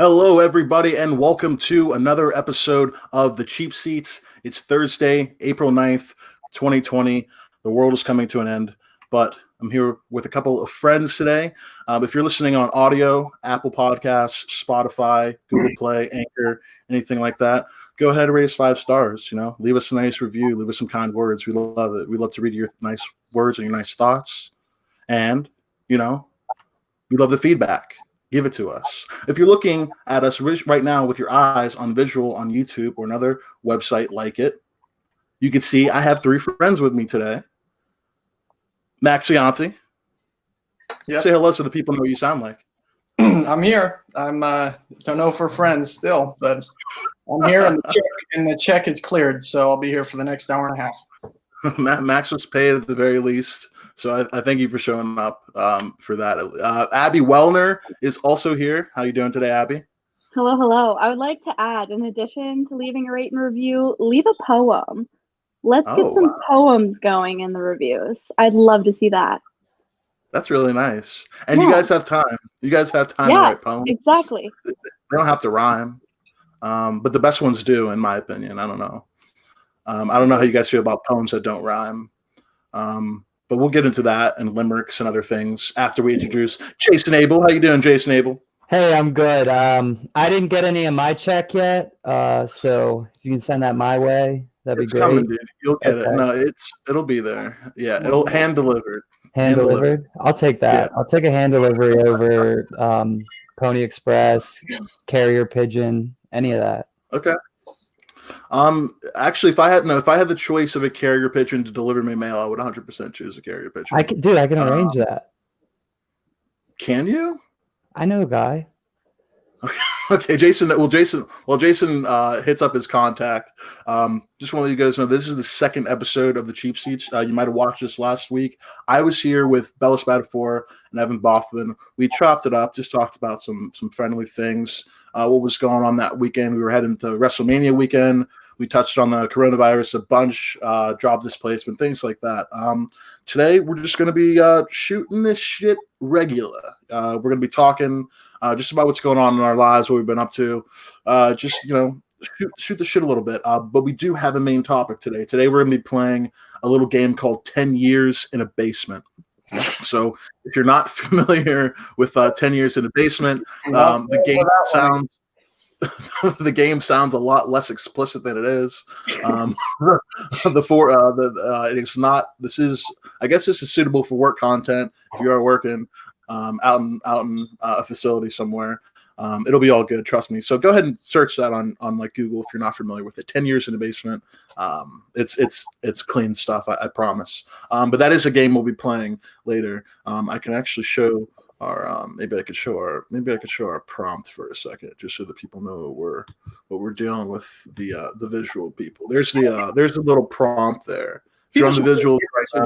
Hello, everybody, and welcome to another episode of The Cheap Seats. It's Thursday, April 9th, 2020. The world is coming to an end, but I'm here with a couple of friends today. If you're listening on audio, Apple Podcasts, Spotify, Google Play, Anchor, anything like that, go ahead and rate us 5 stars. Leave us a nice review, leave us some kind words. We love it. We love to read your nice words and your nice thoughts. And, we love the feedback. Give it to us. If you're looking at us right now with your eyes on visual on YouTube or another website like it, you can see I have 3 friends with me today. Max Cianci. Yep. Say hello so the people know what you sound like. I'm here. I'm don't know if we're friends still, but I'm here and the check is cleared, so I'll be here for the next hour and a half. Max was paid at the very least. So I thank you for showing up for that. Abby Wellner is also here. How you doing today, Abby? Hello. I would like to add, in addition to leaving a rate and review, leave a poem. Let's get some poems going in the reviews. I'd love to see that. That's really nice. And you guys have time. You guys have time to write poems. Exactly. They don't have to rhyme. But the best ones do, in my opinion. I don't know. I don't know how you guys feel about poems that don't rhyme. But we'll get into that and limericks and other things after we introduce Jason Abel. How you doing, Jason Abel? Hey, I'm good. I didn't get any of my check yet, so if you can send that my way, that'd be great. It's coming, dude. You'll get it. No, it'll be there. Yeah, it'll hand delivered. Hand delivered. I'll take that. Yeah. I'll take a hand delivery over Pony Express, carrier pigeon, any of that. Okay. Actually, if I had the choice of a carrier pigeon to deliver me mail, I would 100% choose a carrier pigeon. I can arrange that. Can you? I know a guy. Okay, Jason. Jason hits up his contact. Just want to let you guys know this is the second episode of the Cheap Seats. You might have watched this last week. I was here with Bella Spatafor and Evan Boffman. We chopped it up, just talked about some friendly things. What was going on that weekend? We were heading to WrestleMania weekend. We touched on the coronavirus a bunch, job displacement, things like that. Today, we're just going to be shooting this shit regular. We're going to be talking just about what's going on in our lives, what we've been up to. Shoot the shit a little bit. But we do have a main topic today. Today, we're going to be playing a little game called 10 Years in a Basement. So if you're not familiar with 10 Years in a Basement, the game sounds a lot less explicit than it is. This is suitable for work content. If you are working out in a facility somewhere, it'll be all good. Trust me. So go ahead and search that on like Google if you're not familiar with it. 10 Years in a Basement. It's clean stuff. I promise. But that is a game we'll be playing later. I can actually show our maybe I could show our prompt for a second, just so that people know what we're dealing with the visual people. There's a little prompt there. If you're on the visual right now,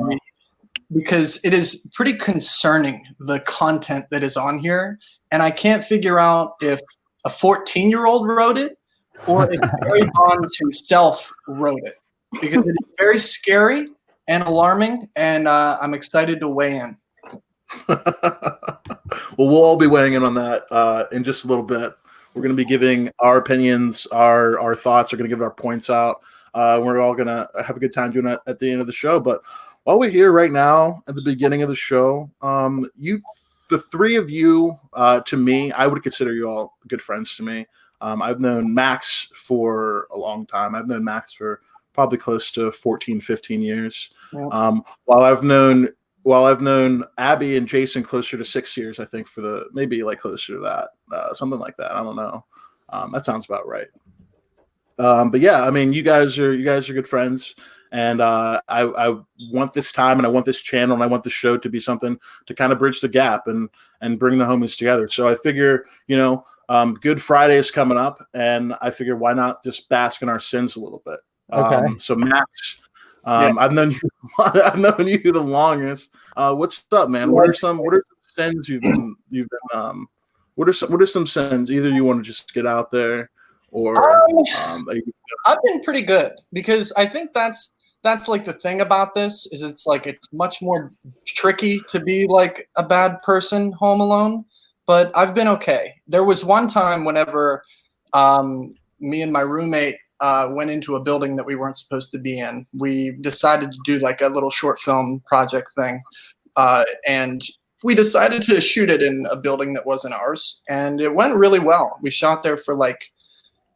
because it is pretty concerning, the content that is on here, and I can't figure out if a 14-year-old wrote it or if Barry Bonds himself wrote it, because it is very scary and alarming, and I'm excited to weigh in. Well, we'll all be weighing in on that in just a little bit. We're going to be giving our opinions, our thoughts. We're going to give our points out. We're all going to have a good time doing that at the end of the show. But while we're here right now at the beginning of the show, the 3 of you, to me, I would consider you all good friends to me. I've known Max for a long time. I've known Max for probably close to 14, 15 years. Yeah. While I've known Abby and Jason closer to 6 years, I think maybe like closer to that, something like that. I don't know. That sounds about right. But yeah, I mean, you guys are good friends, and I want this time, and I want this channel, and I want the show to be something to kind of bridge the gap and bring the homies together. So I figure, Good Friday is coming up, and I figure why not just bask in our sins a little bit. Okay. So Max. I've known you the longest. What's up, man? What are some sins you've been what are some sins either you want to just get out there or I've been pretty good, because I think that's like the thing about this is it's much more tricky to be like a bad person home alone but I've been okay. There was one time whenever me and my roommate went into a building that we weren't supposed to be in. We decided to do like a little short film project thing. And we decided to shoot it in a building that wasn't ours. And it went really well. We shot there for like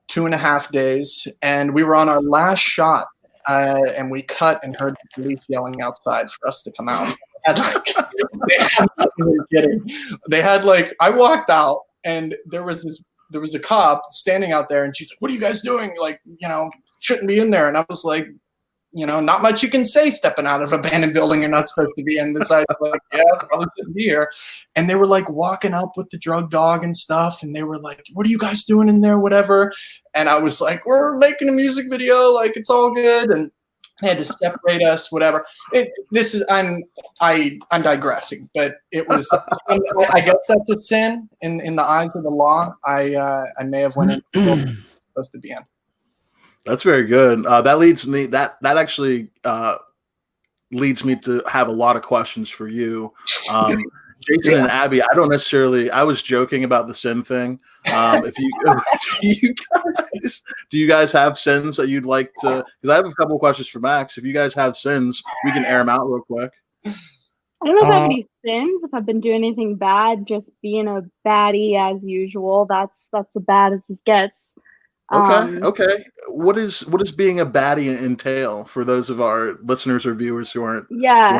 2.5 days. And we were on our last shot. And we cut and heard the police yelling outside for us to come out. They had like, I walked out and there was a cop standing out there and she's like, "What are you guys doing? Like, shouldn't be in there." And I was like, not much you can say stepping out of an abandoned building you're not supposed to be in, besides like, yeah, probably shouldn't be here. And they were like walking up with the drug dog and stuff. And they were like, "What are you guys doing in there? Whatever." And I was like, "We're making a music video. Like, it's all good." And they had to separate us, whatever. I'm digressing, but it was, I guess that's a sin in the eyes of the law. I may have went in supposed to be in. That's very good. That leads me. That actually leads me to have a lot of questions for you, Jason and Abby. I was joking about the sin thing. If do you guys have sins that you'd like to? Because I have a couple of questions for Max. If you guys have sins, we can air them out real quick. I don't know if I have any sins. If I've been doing anything bad, just being a baddie as usual. That's as bad as it gets. Okay. What does being a baddie entail for those of our listeners or viewers who aren't? Yeah.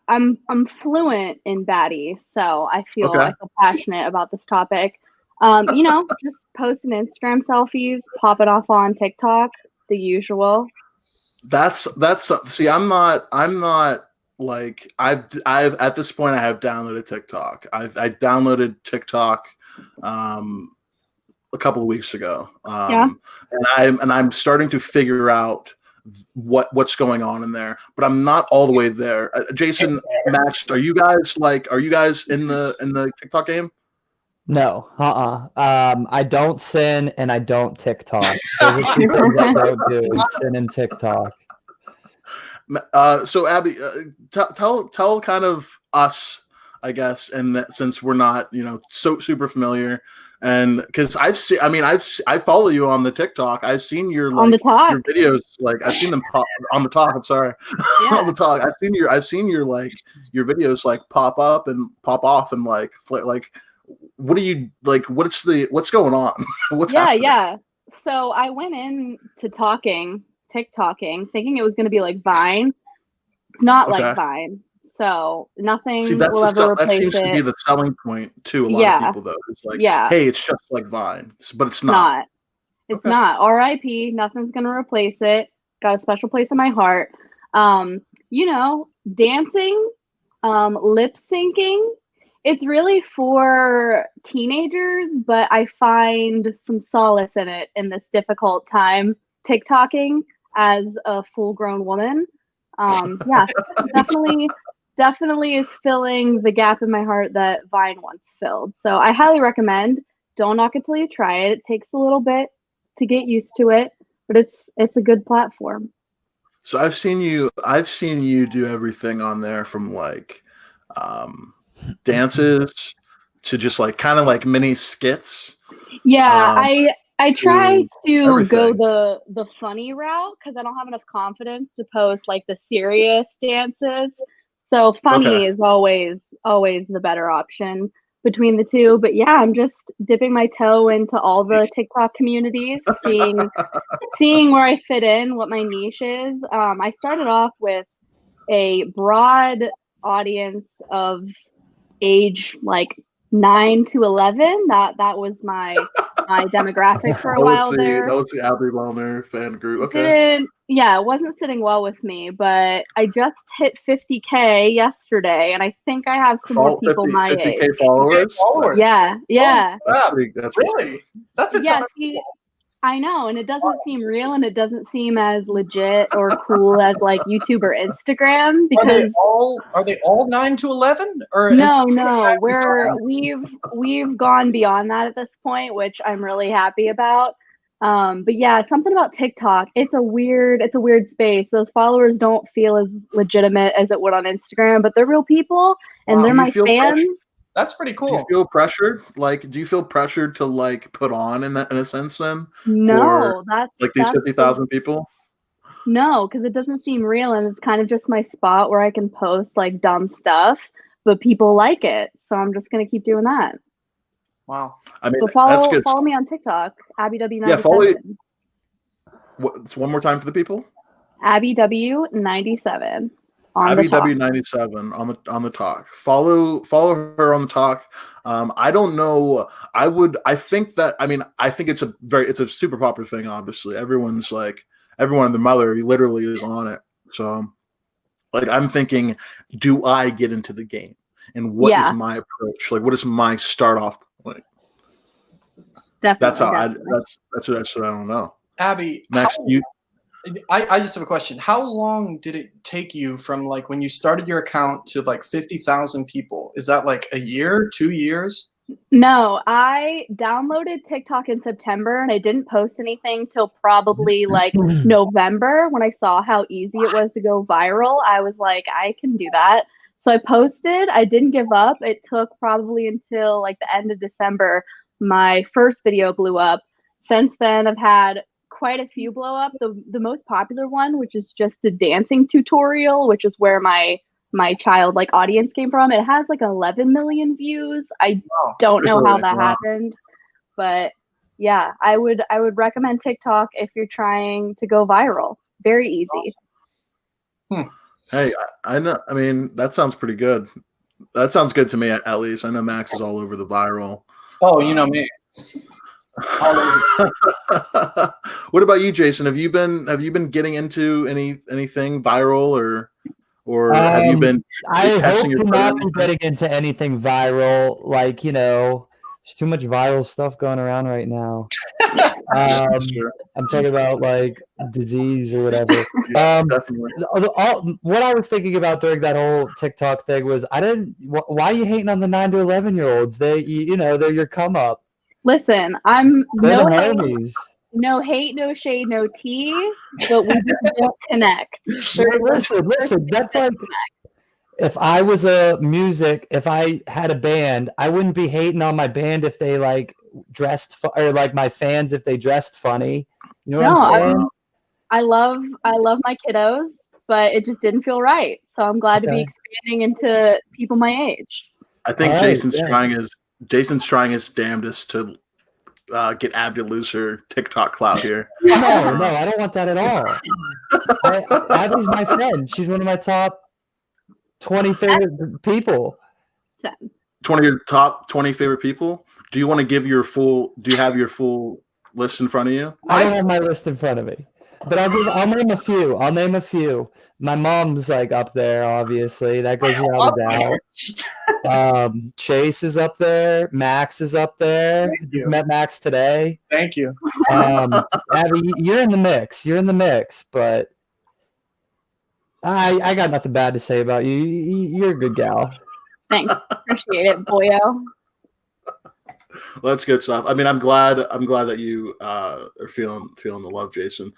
I'm fluent in baddie, so I feel passionate about this topic. Just posting Instagram selfies, pop it off on TikTok, the usual. That's see, I'm not like I've at this point I have downloaded TikTok. I downloaded TikTok a couple of weeks ago. And I'm starting to figure out what's going on in there, but I'm not all the way there. Jason, Max, are you guys in the TikTok game? No, I don't sin and I don't TikTok. Those are two things I don't do: sin and TikTok. So Abby, tell kind of us, I guess, and that since we're not so super familiar, and because I follow you on the TikTok. I've seen your your videos, like I've seen them pop on the talk. I'm sorry, on the talk. I've seen your your videos like pop up and pop off and like what are you like? What's going on? What's happening? Yeah. So I went in to TikToking, thinking it was going to be like Vine. It's not like Vine. So nothing will ever replace that seems it. to be the selling point to a lot of people, though. It's like, hey, it's just like Vine, but it's not. It's not. R.I.P. Nothing's going to replace it. Got a special place in my heart. Dancing, lip syncing. It's really for teenagers, but I find some solace in it in this difficult time. TikToking as a full-grown woman. Definitely is filling the gap in my heart that Vine once filled. So I highly recommend. Don't knock it till you try it. It takes a little bit to get used to it, but it's a good platform. So I've seen you do everything on there from like dances to just like kind of like mini skits. Yeah, I try to go the funny route because I don't have enough confidence to post like the serious dances. So funny is always the better option between the two. But yeah, I'm just dipping my toe into all the TikTok communities, seeing where I fit in, what my niche is. I started off with a broad audience of age like 9 to 11. That was my demographic for a while there. That was the Abby Wellner fan group. It wasn't sitting well with me, but I just hit 50K yesterday, and I think I have some more people my age. 50K followers? Yeah. That's really? That's a ton of people. I know, and it doesn't seem real, and it doesn't seem as legit or cool as like YouTube or Instagram. Because are they all 9 to 11? Or no, we've gone beyond that at this point, which I'm really happy about. But yeah, something about TikTok. It's a weird space. Those followers don't feel as legitimate as it would on Instagram, but they're real people, and they're my fans. That's pretty cool. Do you feel pressured? Like, do you feel pressured to like put on in a sense then? No, For that's like these that's 50,000 people? no, because it doesn't seem real, and it's kind of just my spot where I can post like dumb stuff, but people like it, so I'm just gonna keep doing that. Wow. I mean, So that's good. follow me on TikTok, AbbyW97. Yeah, follow it. It's one more time for the people. AbbyW97 on Abby the talk. W97 on the talk. Follow her on the talk. I don't know. I think that. I mean, I think it's a super popular thing. Obviously, everyone and their mother literally is on it. So, like, I'm thinking, do I get into the game? And what is my approach? Like, what is my start off point? Definitely. That's what I don't know. Abby, Max, I just have a question. How long did it take you from like when you started your account to like 50,000 people? Is that like a year, 2 years? No, I downloaded TikTok in September and I didn't post anything till probably like November when I saw how easy it was to go viral. I was like, I can do that. So I posted, I didn't give up. It took probably until like the end of December. My first video blew up. Since then, I've had quite a few blow up. The most popular one, which is just a dancing tutorial, which is where my child like audience came from. It has like 11 million views. I don't know how that happened, but yeah, I would recommend TikTok if you're trying to go viral. Very easy. Hey, I know. I mean, that sounds pretty good. That sounds good to me, at least. I know Max is all over the viral. Oh, you know me. What about you, Jason? Have you been getting into anything viral or have you been I testing hope your to not be getting into anything viral. Like, there's too much viral stuff going around right now. I'm talking about like disease or whatever. Definitely. What I was thinking about during that whole TikTok thing was why are you hating on the 9 to 11-year-olds? They're your come up. Listen, I'm They're no the hate, homies. no hate, no shade, no tea, but we just don't connect. Listen, that's like if I was if I had a band, I wouldn't be hating on my band if they like dressed or like my fans if they dressed funny. You know what I'm saying? I love my kiddos, but it just didn't feel right. So I'm glad to be expanding into people my age. I think Jason's trying his damnedest to get Ab to lose her TikTok clout here. No, I don't want that at all. Abby's my friend. She's one of my top 20 favorite people. 20 of your top 20 favorite people? Do you want to give do you have your full list in front of you? I don't have my list in front of me. But I'll name a few. My mom's like up there, obviously. That goes without a doubt. Chase is up there. Max is up there. Met Max today. Thank you. Abby, you're in the mix. But I got nothing bad to say about you. You're a good gal. Thanks. Appreciate it, boyo. Well, that's good stuff. I mean, I'm glad that you are feeling the love, Jason.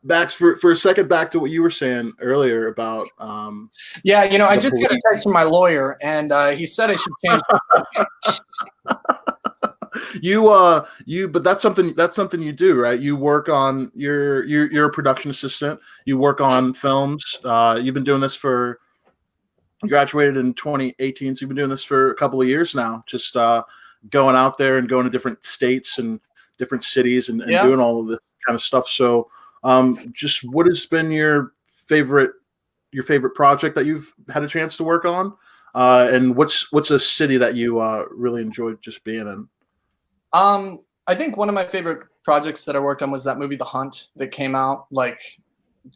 Max, for a second, back to what you were saying earlier about. I just got a text from my lawyer, and he said I should change. But that's something you do, right? You work on you're a production assistant. You work on films. You've been doing this you graduated in 2018, so you've been doing this for a couple of years now. Just going out there and going to different states and different cities and doing all of this kind of stuff. So, just what has been your favorite project that you've had a chance to work on, and what's a city that you really enjoyed just being in? I think one of my favorite projects that I worked on was that movie The Hunt that came out like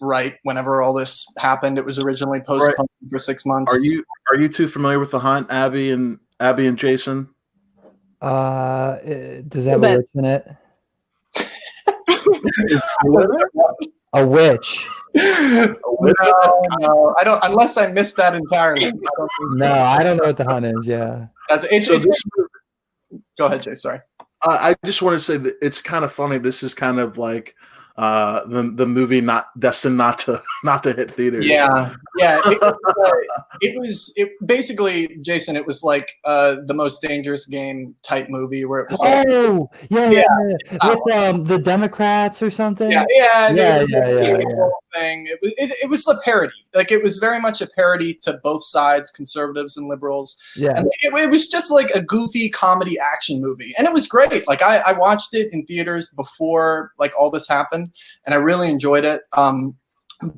right whenever all this happened. It was originally postponed for 6 months. Are you too familiar with The Hunt, Abby and Jason? Does it have a witch in it? A witch. No, I don't. Unless I missed that entirely. I don't know what The Hunt is. Yeah. Go ahead, Jay. Sorry. I just want to say that it's kind of funny. This is kind of like the movie not destined not to hit theaters. Yeah. It basically, Jason. It was like the Most Dangerous Game type movie where it was. Like, yeah. With the Democrats or something. Yeah. Yeah. Thing. It was a parody. Like it was very much a parody to both sides, conservatives and liberals. Yeah. And it was just like a goofy comedy action movie, and it was great. Like I watched it in theaters before like all this happened, and I really enjoyed it.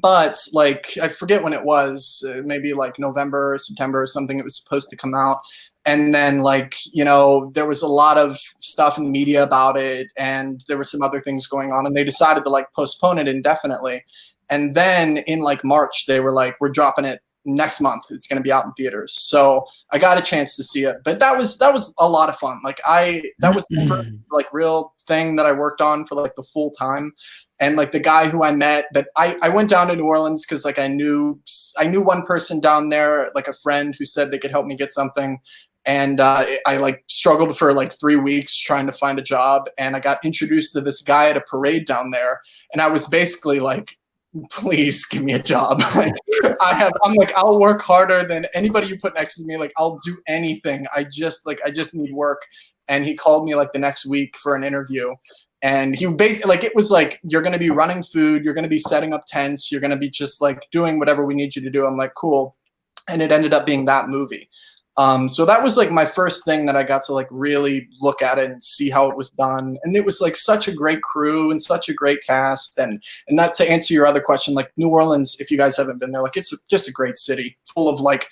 But like I forget when it was, maybe like November or September or something. It was supposed to come out, and then like there was a lot of stuff in the media about it, and there were some other things going on, and they decided to like postpone it indefinitely. And then in like March, they were like, "We're dropping it next month. It's going to be out in theaters." So I got a chance to see it, but that was a lot of fun. Like that was the first like real thing that I worked on for like the full time. And like the guy who I met, that I went down to New Orleans because like I knew one person down there, like a friend who said they could help me get something. And I like struggled for like 3 weeks trying to find a job. And I got introduced to this guy at a parade down there. And I was basically like, please give me a job. Like I'm like, I'll work harder than anybody you put next to me. Like I'll do anything. I just need work. And he called me like the next week for an interview. And he basically like, it was like, you're going to be running food. You're going to be setting up tents. You're going to be just like doing whatever we need you to do. I'm like, cool. And it ended up being that movie. So that was like my first thing that I got to like really look at it and see how it was done. And it was like such a great crew and such a great cast. And that, to answer your other question, like New Orleans, if you guys haven't been there, like it's just a great city full of like,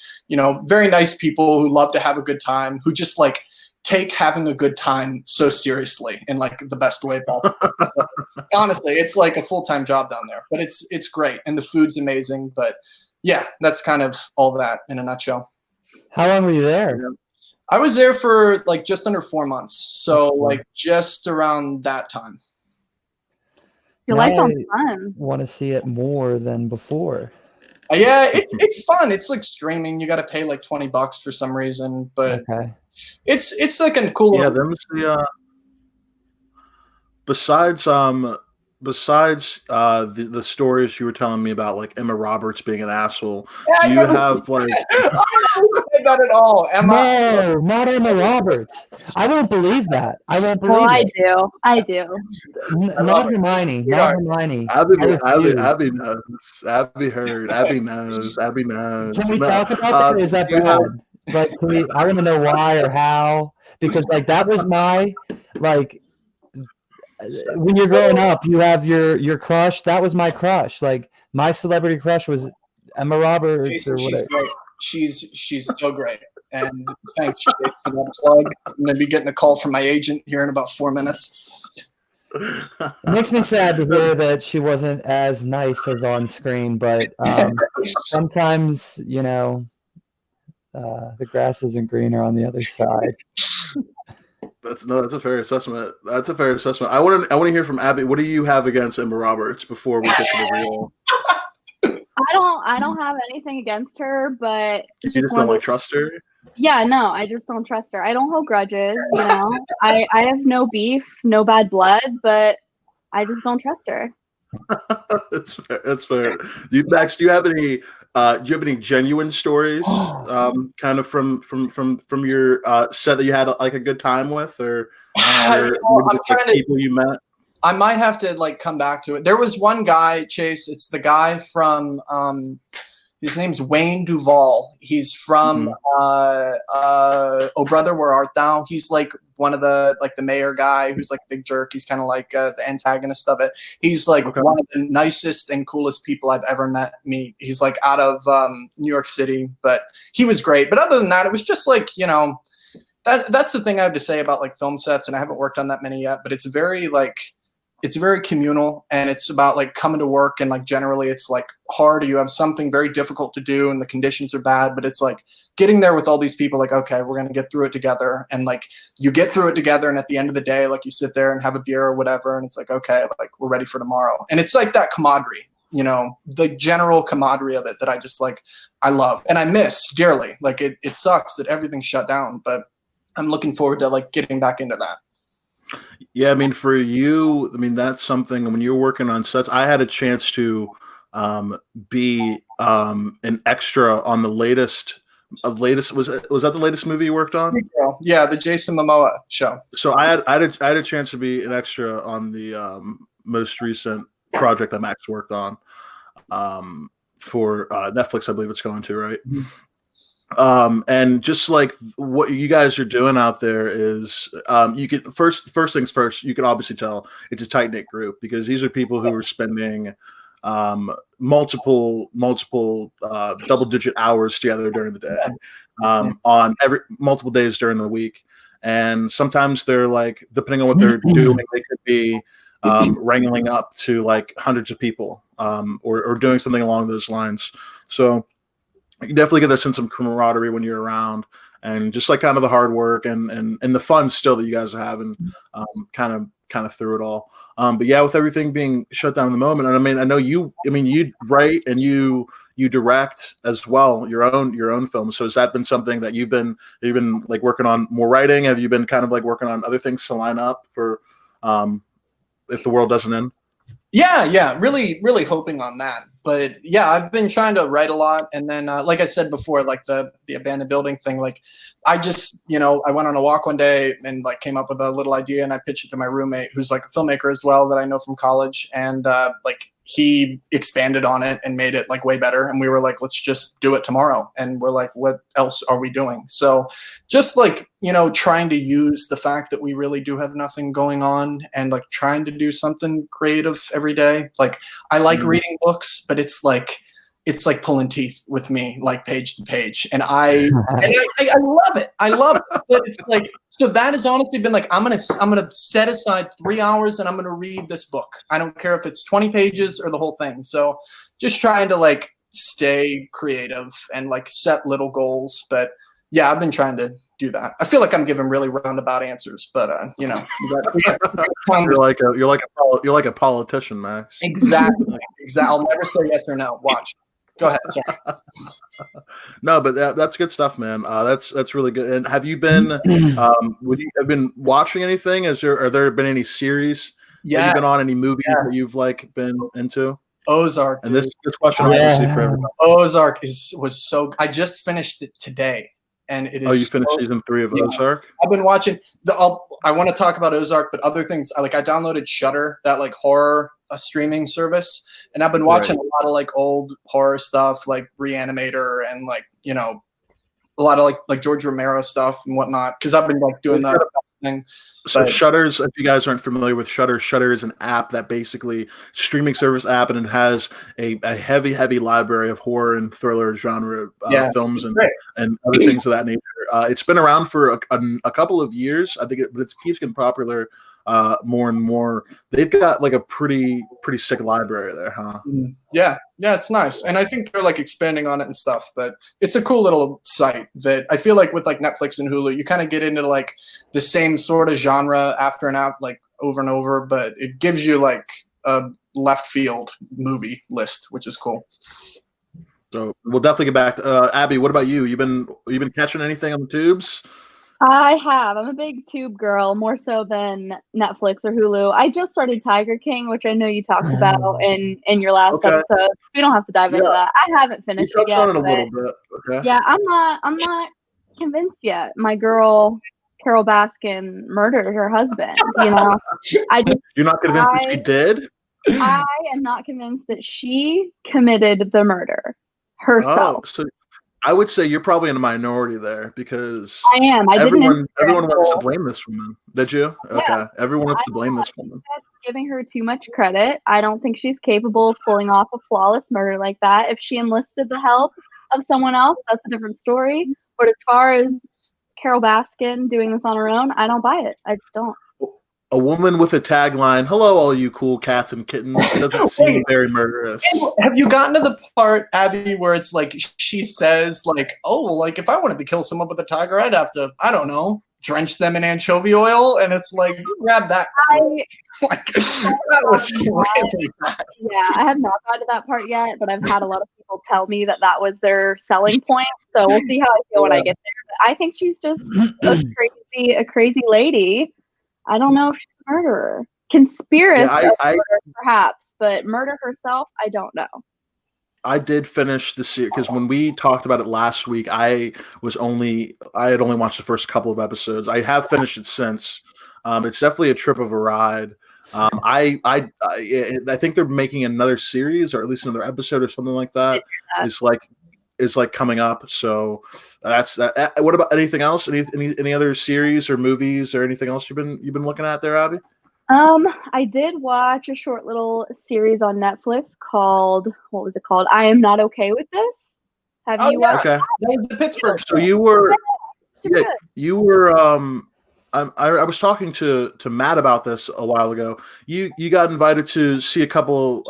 very nice people who love to have a good time, who just like take having a good time so seriously in like the best way possible. Honestly, it's like a full-time job down there, but it's great. And the food's amazing. But yeah, that's kind of all that in a nutshell. How long were you there? I was there for like just under 4 months. So like just around that time. Your life sounds fun. Want to see it more than before. Yeah, it's fun. It's like streaming. You got to pay like $20 for some reason, but it's like a cool. Yeah, there was the besides the stories you were telling me about, like Emma Roberts being an asshole. Do you have like? Not at all. No, not Emma Roberts. I won't believe that. I won't believe it. I do. Not Hermione. Not Hermione. Abby knows. Abby heard. Abby knows. Abby knows. Can we talk about that? Is that bad? Like, I don't even know why or how, because like that was my like. When you're growing up, you have your crush. That was my crush. Like my celebrity crush was Emma Roberts or whatever. She's so great. And thanks for that plug. I'm gonna be getting a call from my agent here in about 4 minutes. It makes me sad to hear that she wasn't as nice as on screen, but sometimes the grass isn't greener on the other side. That's a fair assessment. That's a fair assessment. I want to hear from Abby. What do you have against Emma Roberts before we get to the real? I don't have anything against her, but You just don't like trust her? Yeah, no, I just don't trust her. I don't hold grudges, I have no beef, no bad blood, but I just don't trust her. That's fair. That's fair. Max, do you have any genuine stories, kind of from your set that you had like a good time with, or people you met? I might have to like come back to it. There was one guy, Chase. It's the guy from his name's Wayne Duvall. He's from Oh Brother, Where Art Thou? He's like one of the like the mayor guy who's like a big jerk. He's kind of like the antagonist of it. He's like one of the nicest and coolest people I've ever met. He's like out of New York City, but he was great. But other than that, it was just like, that's the thing I have to say about like film sets, and I haven't worked on that many yet, but it's very communal, and it's about like coming to work, and like generally it's like hard, or you have something very difficult to do and the conditions are bad, but it's like getting there with all these people, like, okay, we're going to get through it together. And like you get through it together, and at the end of the day, like you sit there and have a beer or whatever, and it's like, okay, like we're ready for tomorrow. And it's like that camaraderie, the general camaraderie of it that I just like, I love and I miss dearly. Like it sucks that everything's shut down, but I'm looking forward to like getting back into that. Yeah, I mean, for you, I mean, that's something when you're working on sets. I had a chance to be an extra on the latest was that the latest movie you worked on? Yeah, the Jason Momoa show. So I had a chance to be an extra on the most recent project that Max worked on for Netflix, I believe it's going to, right? Mm-hmm. And just like what you guys are doing out there is you can first things first, you can obviously tell it's a tight knit group because these are people who are spending multiple double digit hours together during the day on multiple days during the week. And sometimes they're like, depending on what they're doing, they could be wrangling up to like hundreds of people or doing something along those lines. So you definitely get that sense of camaraderie when you're around, and just like kind of the hard work and the fun still that you guys are having, kind of through it all. But yeah, with everything being shut down in the moment, and I mean, I know you write and you direct as well your own films. So has that been something that you've been like working on more writing? Have you been kind of like working on other things to line up for if the world doesn't end? Yeah, really, really hoping on that. But yeah, I've been trying to write a lot, and then like I said before, like the abandoned building thing, like I just I went on a walk one day and like came up with a little idea, and I pitched it to my roommate, who's like a filmmaker as well that I know from college, and like he expanded on it and made it like way better, and we were like, let's just do it tomorrow, and we're like, what else are we doing? So just like trying to use the fact that we really do have nothing going on and like trying to do something creative every day. Like I like reading books, but it's like pulling teeth with me, like page to page. And I love it. I love it. But it's like, so that has honestly been like, I'm going to set aside 3 hours and I'm going to read this book. I don't care if it's 20 pages or the whole thing. So just trying to like stay creative and like set little goals. But yeah, I've been trying to do that. I feel like I'm giving really roundabout answers, but you're like a politician, Max. Exactly. I'll never say yes or no. Watch. Go ahead. Sorry. No, but that's good stuff, man. That's really good. And have you been have been watching anything? Are there been any series? Yeah. Have you been on any movies that you've like been into? Ozark. And this question obviously for everybody. Ozark was so. I just finished it today. And it is. Oh, you finished season 3 of Ozark? I've been watching I want to talk about Ozark, but other things I downloaded Shudder, that like horror streaming service, and I've been watching a lot of like old horror stuff, like Reanimator, and like a lot of like George Romero stuff and whatnot, because I've been like doing that thing. So Shudder's, if you guys aren't familiar with Shudder, Shudder is an app that basically streaming service app, and it has a heavy library of horror and thriller genre films and other things of that nature. It's been around for a couple of years, I think, but it keeps getting popular more and more. They've got like a pretty sick library there, huh? Yeah, it's nice, and I think they're like expanding on it and stuff. But it's a cool little site that I feel like with like Netflix and Hulu, you kind of get into like the same sort of genre after and out, like over and over. But it gives you like a left field movie list, which is cool. So we'll definitely get back to Abby. What about you? You been catching anything on the tubes? I have. I'm a big tube girl, more so than Netflix or Hulu. I just started Tiger King, which I know you talked about in your last episode. We don't have to dive into that. I haven't finished it yet. On it a little bit. Okay. Yeah, I'm not convinced yet. My girl Carol Baskin murdered her husband. You're not convinced that she did? I am not convinced that she committed the murder herself. Oh, so I would say you're probably in a minority there, because I am. Everyone wants to blame this woman. Did you? Okay. Yeah. Everyone wants to blame this woman. Giving her too much credit. I don't think she's capable of pulling off a flawless murder like that. If she enlisted the help of someone else, that's a different story. But as far as Carol Baskin doing this on her own, I don't buy it. I just don't. A woman with a tagline, "Hello, all you cool cats and kittens," doesn't seem very murderous. Have you gotten to the part, Abby, where it's like she says, like, "Oh, like if I wanted to kill someone with a tiger, I'd have to, I don't know, drench them in anchovy oil," and it's like, you grab that. That was really fast. Yeah, I have not gotten to that part yet, but I've had a lot of people tell me that was their selling point. So we'll see how I feel when I get there. But I think she's just a crazy lady I don't know if she's a murderer. Conspiracy, Yeah, perhaps, but murder herself, I don't know. I did finish the series because when we talked about it last week, I had only watched the first couple of episodes. I have finished it since. It's definitely a trip of a ride. I think they're making another series or at least another episode or something like that. Is like coming up. So that's that. What about anything else? Any other series or movies or anything else you've been looking at there, Abby? I did watch a short little series on Netflix called, what was it called? I Am Not Okay With This. Have you watched Okay. That was the Pittsburgh. So you were I was talking to Matt about this a while ago. You got invited to see a couple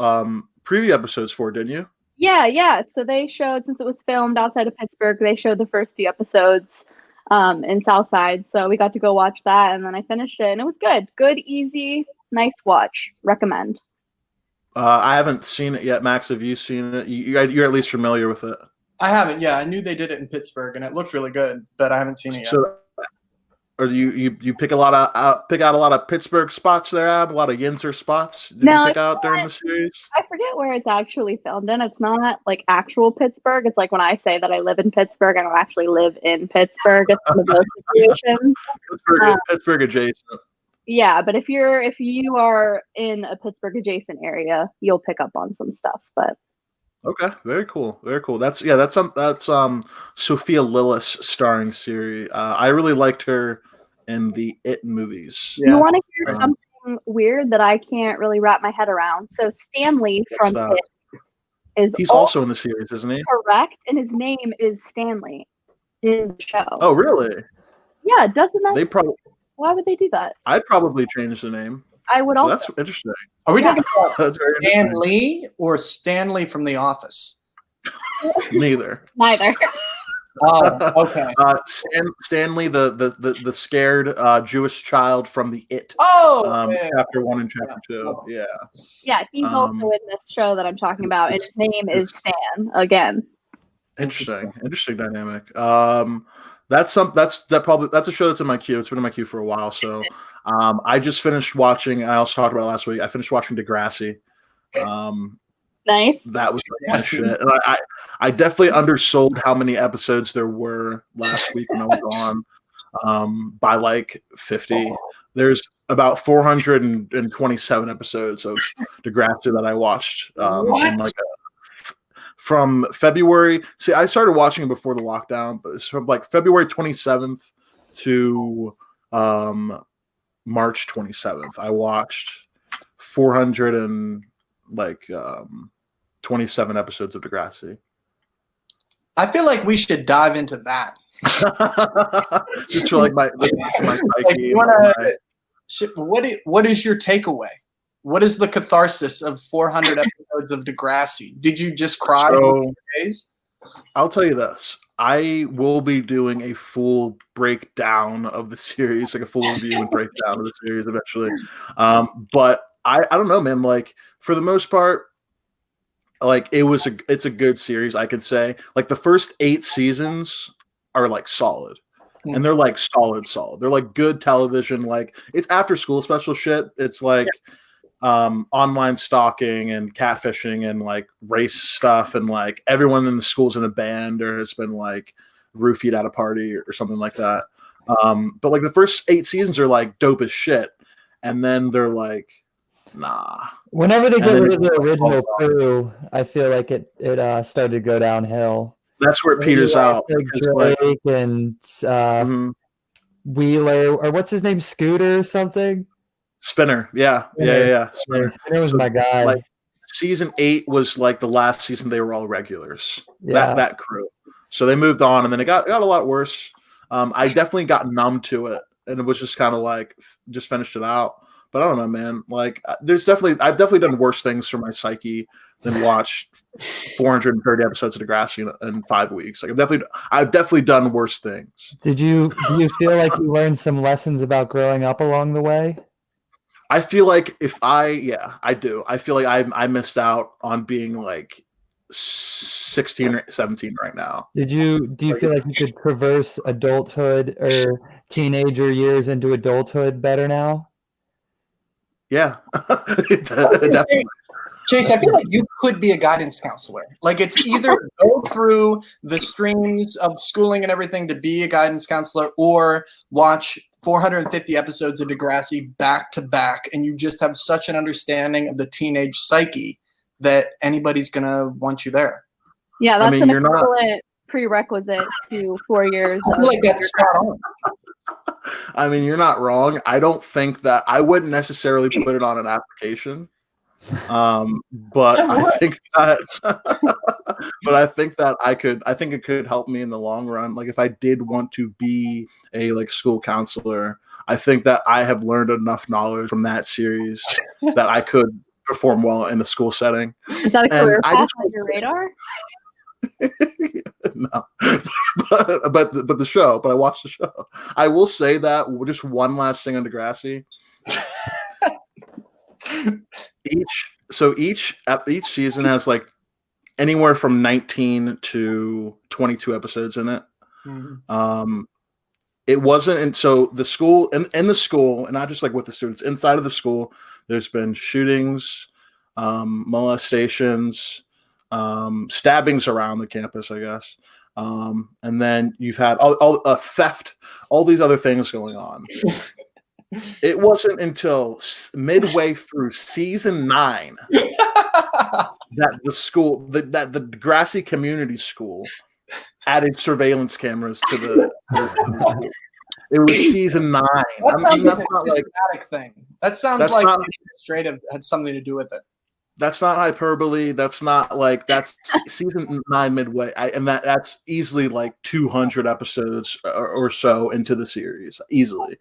preview episodes for it, didn't you? Yeah. So they showed, since it was filmed outside of Pittsburgh, they showed the first few episodes in Southside. So we got to go watch that, and then I finished it, and it was good. Good, easy, nice watch. Recommend. I haven't seen it yet. Max, have you seen it? You're at least familiar with it. I haven't. Yeah, I knew they did it in Pittsburgh, and it looked really good, but I haven't seen it yet. So, or you pick out a lot of Pittsburgh spots there, Ab? A lot of Yinzer spots? Did you pick out during the series? I forget where it's actually filmed in. It's not like actual Pittsburgh. It's like when I say that I live in Pittsburgh, I don't actually live in Pittsburgh. It's one of those situations. Pittsburgh adjacent. Yeah, but if you are in a Pittsburgh adjacent area, you'll pick up on some stuff. But okay, very cool. That's Sophia Lillis starring series. I really liked her in the It movies. You want to hear something weird that I can't really wrap my head around? So Stanley from It he's also in the series, isn't he? Correct, and his name is Stanley in the show. Oh, really? Yeah, doesn't that? They probably. Why would they do that? I'd probably change the name. I would also. That's interesting. Are we talking about Stan Lee or Stanley from The Office? Neither. Oh, okay. Stanley, the scared Jewish child from the It. Chapter 1 and chapter 2. Yeah. Yeah, he's also in this show that I'm talking about, and his name is Stan again. Interesting dynamic. That's a show that's in my queue. It's been in my queue for a while. So I just finished watching. I also talked about it last week. I finished watching Degrassi. Nice. That was my shit. And I definitely undersold how many episodes there were last week when I was on by like 50. There's about 427 episodes of Degrassi that I watched. From February. See, I started watching it before the lockdown, but it's from like February 27th to March 27th. I watched 27 episodes of Degrassi. I feel like we should dive into that. Just for like my psyche. What is your takeaway? What is the catharsis of 400 episodes of Degrassi? Did you just cry for days? I'll tell you this. I will be doing a full breakdown of the series, like a full review and breakdown of the series eventually. But I don't know, man. Like for the most part, like it's a good series, I could say. Like the first 8 seasons are like solid. And they're like solid. They're like good television. Like it's after school special shit. It's like online stalking and catfishing and like race stuff, and like everyone in the school's in a band or has been like roofied at a party or something like that. But like the first 8 seasons are like dope as shit, and then they're like, nah. Whenever they get rid of the original crew, I feel like it started to go downhill. That's where it peters out. Drake and Wheeler, or what's his name, Scooter or something. Spinner, yeah. Spinner was my guy. Like, season 8 was like the last season they were all regulars. Yeah. That crew. So they moved on, and then it got a lot worse. I definitely got numb to it, and it was just kind of like just finished it out. But I don't know, man. Like I've definitely done worse things for my psyche than watch 430 episodes of Degrassi in 5 weeks. Like I've definitely done worse things. Do you feel like you learned some lessons about growing up along the way? I feel like I do. I feel like I missed out on being like 16 or 17 right now. Do you feel like you could traverse adulthood or teenager years into adulthood better now? Yeah, definitely. Chase, I feel like you could be a guidance counselor. Like, it's either go through the streams of schooling and everything to be a guidance counselor, or watch 450 episodes of Degrassi back to back, and you just have such an understanding of the teenage psyche that anybody's gonna want you there. Yeah, that's mean, an you're not- equivalent prerequisite to 4 years. I feel like that's spot on. I mean, you're not wrong. I don't think that I wouldn't necessarily put it on an application. But I think that I think it could help me in the long run. Like, if I did want to be a like school counselor, I think that I have learned enough knowledge from that series that I could perform well in a school setting. Is that a career path on your radar? No, but the show. But I watched the show. I will say that just one last thing on Degrassi. Each season has like anywhere from 19 to 22 episodes in it. Mm-hmm. It wasn't, and so the school in the school, and not just like with the students inside of the school, there's been shootings, molestations, stabbings around the campus, I guess, and then you've had all theft, all these other things going on. It wasn't until midway through season 9 that the school, that the Degrassi Community School, added surveillance cameras to the school. It was season 9. That's not like a thing. That sounds like administrative had something to do with it. That's not hyperbole. That's not like that's season 9 midway, and that's easily like 200 episodes or so into the series, easily.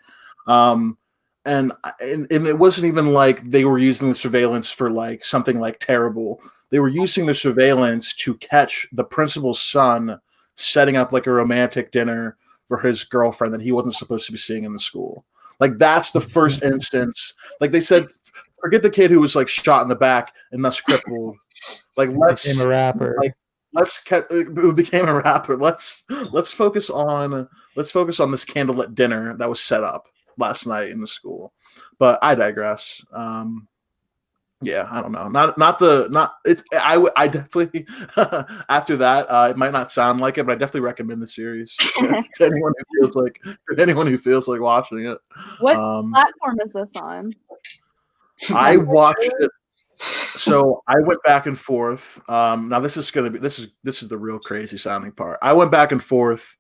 And it wasn't even like they were using the surveillance for like something like terrible. They were using the surveillance to catch the principal's son setting up like a romantic dinner for his girlfriend that he wasn't supposed to be seeing in the school. Like, that's the first instance. Like, they said, forget the kid who was like shot in the back and thus crippled. Like, became a rapper. Like, who became a rapper. Let's focus on this candlelit dinner that was set up last night in the school. But I digress. Yeah, I don't know. I definitely after that, it might not sound like it, but I definitely recommend the series to anyone who feels like watching it. What platform is this on? I watched it. So I went back and forth. Now this is the real crazy sounding part. I went back and forth.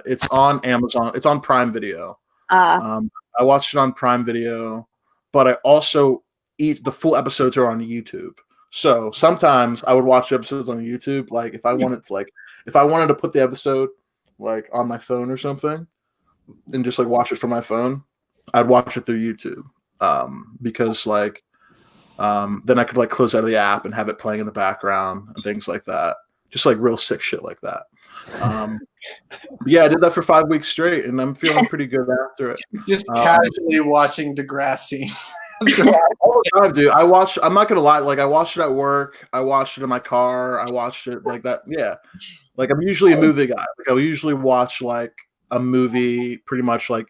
It's on Amazon. It's on Prime Video. I watched it on Prime Video, but I also the full episodes are on YouTube. So sometimes I would watch episodes on YouTube. Like, if I wanted to put the episode like on my phone or something and just like watch it from my phone, I'd watch it through YouTube. Because like then I could like close out of the app and have it playing in the background and things like that. Just like real sick shit like that. Yeah, I did that for 5 weeks straight, and I'm feeling pretty good after it. Just casually watching Degrassi. All the time, dude. I'm not gonna lie, like, I watched it at work, I watched it in my car, I watched it like that. Yeah. Like, I'm usually a movie guy. Like, I'll usually watch like a movie pretty much like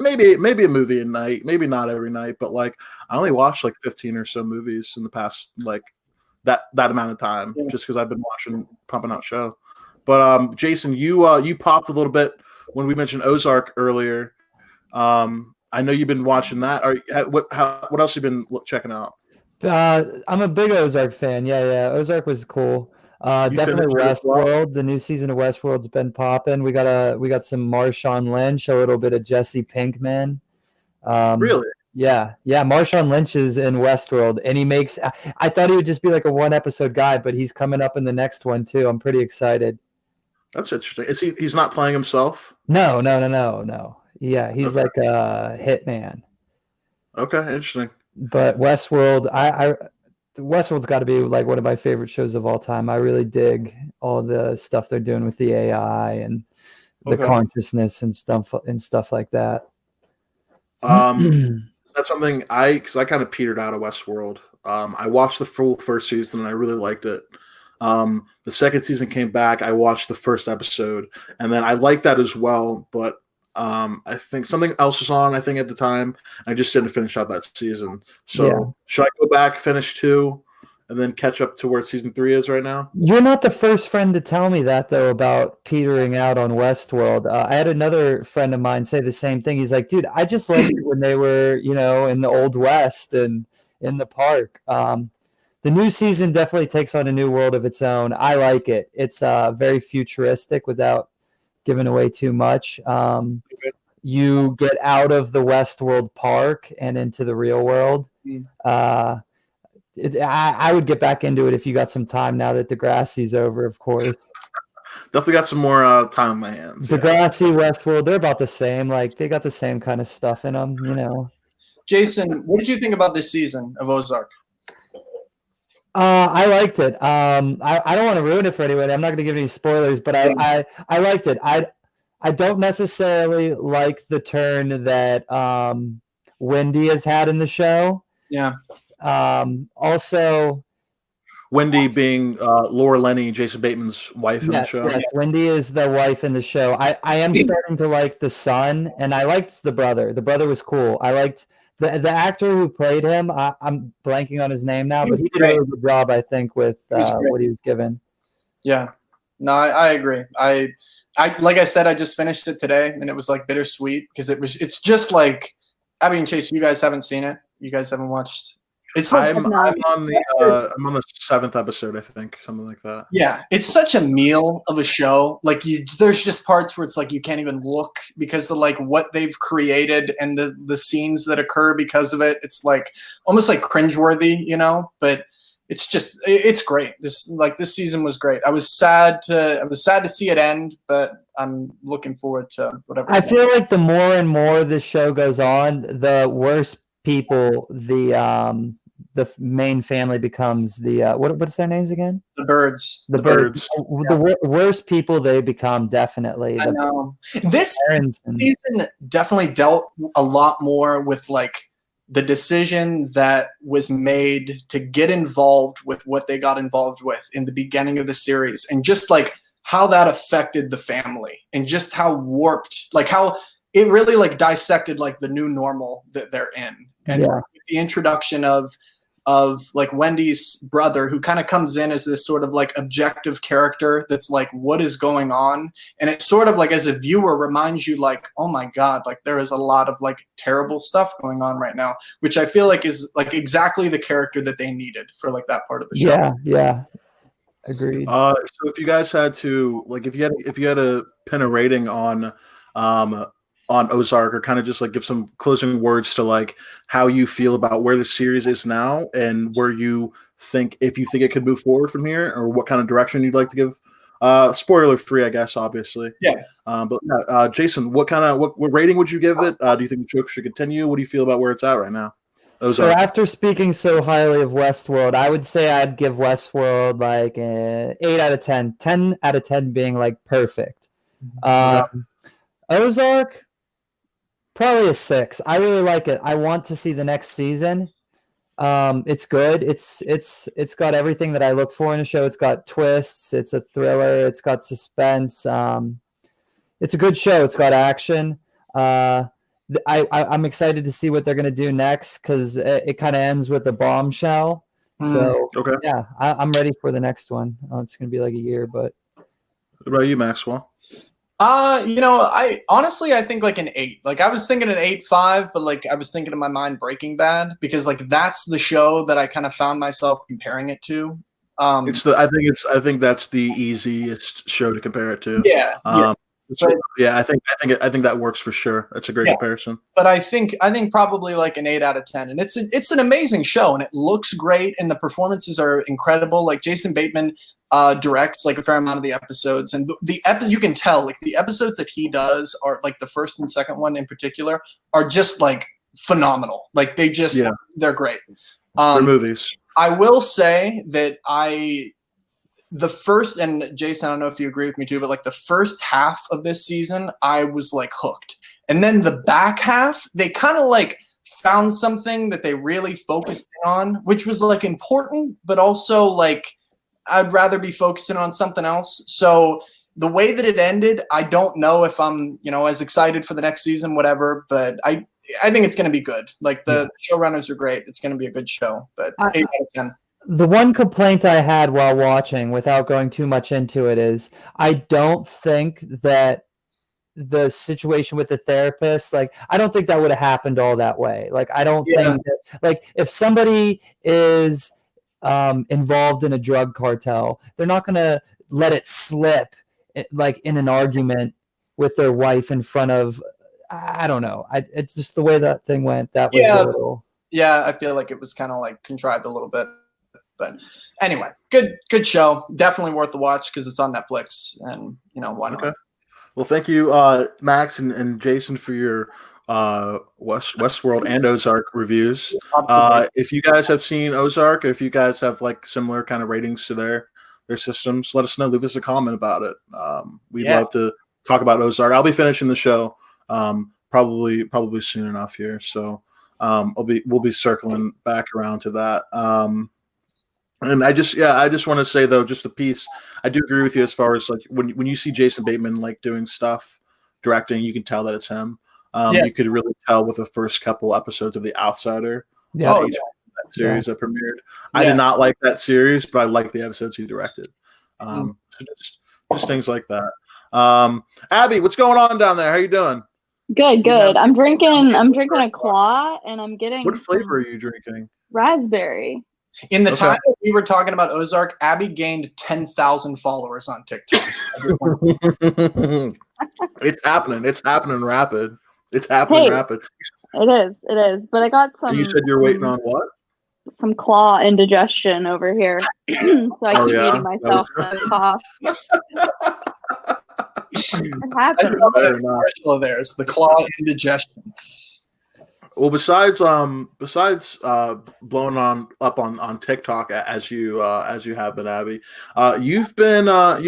maybe a movie a night, maybe not every night, but like I only watched like 15 or so movies in the past like that amount of time, just because I've been pumping out show. But Jason, you popped a little bit when we mentioned Ozark earlier. I know you've been watching that. What else have you been checking out? I'm a big Ozark fan. Yeah. Ozark was cool. Definitely Westworld. The new season of Westworld's been popping. We got some Marshawn Lynch, a little bit of Jesse Pinkman. Really? Yeah. Marshawn Lynch is in Westworld, and he makes. I thought he would just be like a 1-episode guy, but he's coming up in the next one too. I'm pretty excited. That's interesting. He's not playing himself? No. Yeah, he's like a hitman. Okay, interesting. But Westworld, Westworld's got to be like one of my favorite shows of all time. I really dig all the stuff they're doing with the AI and the consciousness and stuff like that. That's something because I kind of petered out of Westworld. I watched the full first season and I really liked it. The second season came back. I watched the first episode, and then I liked that as well. But I think something else was on. I think at the time, I just didn't finish out that season. So should I go back, finish 2, and then catch up to where season 3 is right now? You're not the first friend to tell me that, though, about petering out on Westworld. I had another friend of mine say the same thing. He's like, dude, I just liked it when they were, in the Old West and in the park. The new season definitely takes on a new world of its own. I like it. It's very futuristic without giving away too much. You get out of the Westworld park and into the real world. I would get back into it if you got some time now that Degrassi's over, of course. Definitely got some more time on my hands. Degrassi, Westworld, they're about the same. Like, they got the same kind of stuff in them, Jason, what did you think about this season of Ozark? I liked it. I don't want to ruin it for anyone. I'm not going to give any spoilers, but I liked it. I don't necessarily like the turn that Wendy has had in the show. Yeah. Also, Wendy being Laura Linney, Jason Bateman's wife in the show. Yes, Wendy is the wife in the show. I am starting to like the son, and I liked the brother. The brother was cool. I liked the actor who played him. I'm blanking on his name now, but he did a really good job, I think, with what he was given. Yeah. No, I agree. I like I said, I just finished it today, and it was like bittersweet because it's just like Abby and Chase. You guys haven't seen it. You guys haven't watched. It's like, I'm on the 7th episode, I think, something like that. Yeah, it's such a meal of a show. Like there's just parts where it's like you can't even look because of like what they've created and the scenes that occur because of it. It's like almost like cringeworthy, But it's great. This season was great. I was sad to see it end, but I'm looking forward to whatever. I feel like the more and more this show goes on, the worse people the main family becomes. What's their names again? The birds. The birds. The worst people they become, definitely. I know. This season definitely dealt a lot more with like the decision that was made to get involved with what they got involved with in the beginning of the series, and just like how that affected the family, and just how warped, like how it really like dissected like the new normal that they're in, and the introduction of like Wendy's brother, who kind of comes in as this sort of like objective character that's like, what is going on? And it sort of like as a viewer reminds you like, oh my God, like there is a lot of like terrible stuff going on right now, which I feel like is like exactly the character that they needed for like that part of the show. Yeah. Agreed. So if you guys had to, like, if you had to pin a rating on Ozark, or kind of just like give some closing words to like how you feel about where the series is now and where you think, if you think it could move forward from here, or what kind of direction you'd like to give. Spoiler free, I guess, obviously. Yeah. But Jason, what rating would you give it? Do you think the show should continue? What do you feel about where it's at right now? So after speaking so highly of Westworld, I would say I'd give Westworld like 8 out of 10. 10 out of 10 being like perfect. Ozark, probably a 6. I really like it. I want to see the next season. It's good. It's got everything that I look for in a show. It's got twists. It's a thriller. It's got suspense. It's a good show. It's got action. I'm excited to see what they're going to do next, because it kind of ends with a bombshell. So yeah, I'm ready for the next one. It's going to be like a year, but. What about you, Maxwell? I honestly, I think like an 8. Like I was thinking an 8.5, but like I was thinking in my mind Breaking Bad, because like that's the show that I kind of found myself comparing it to. I think that's the easiest show to compare it to. Yeah. I think that works for sure. That's a great comparison. But I think probably like an 8 out of 10, and it's an amazing show, and it looks great, and the performances are incredible. Like Jason Bateman directs like a fair amount of the episodes, and you can tell like the episodes that he does are like the first and second one in particular are just like phenomenal. Like they're great. They're movies. I will say that the first, and Jason, I don't know if you agree with me too, but like the first half of this season, I was like hooked. And then the back half, they kind of like found something that they really focused on, which was like important, but also like I'd rather be focusing on something else. So the way that it ended, I don't know if I'm, as excited for the next season, whatever, but I think it's going to be good. Like the showrunners are great. It's going to be a good show, but 8 out of 10. The one complaint I had while watching, without going too much into it, is I don't think that the situation with the therapist, like, I don't think that would have happened all that way. Like, I don't think that, like, if somebody is involved in a drug cartel, they're not going to let it slip, like, in an argument with their wife in front of, I don't know. It's just the way that thing went. That was a little. Yeah, I feel like it was kind of like contrived a little bit. But anyway, good show. Definitely worth the watch because it's on Netflix, and why not? Okay. Well, thank you, Max and Jason, for your Westworld and Ozark reviews. If you guys have seen Ozark, if you guys have like similar kind of ratings to their systems, let us know. Leave us a comment about it. We'd love to talk about Ozark. I'll be finishing the show probably soon enough here, so we'll be circling back around to that. And I just want to say, though, just a piece. I do agree with you as far as like when you see Jason Bateman like doing stuff, directing, you can tell that it's him. You could really tell with the first couple episodes of The Outsider. That series that premiered. I did not like that series, but I like the episodes he directed. So just things like that. Abby, what's going on down there? How you doing? Good. I'm drinking a claw, and I'm getting. What flavor are you drinking? Raspberry. In the time that we were talking about Ozark, Abby gained 10,000 followers on TikTok. It's happening. It's happening rapid. It's happening rapid. It is. But I got some. You said you're waiting on what? Some claw indigestion over here, so I keep eating myself to cough. It happens. There's the claw indigestion. Well, besides blowing up on TikTok as you have been, Abby, you've been on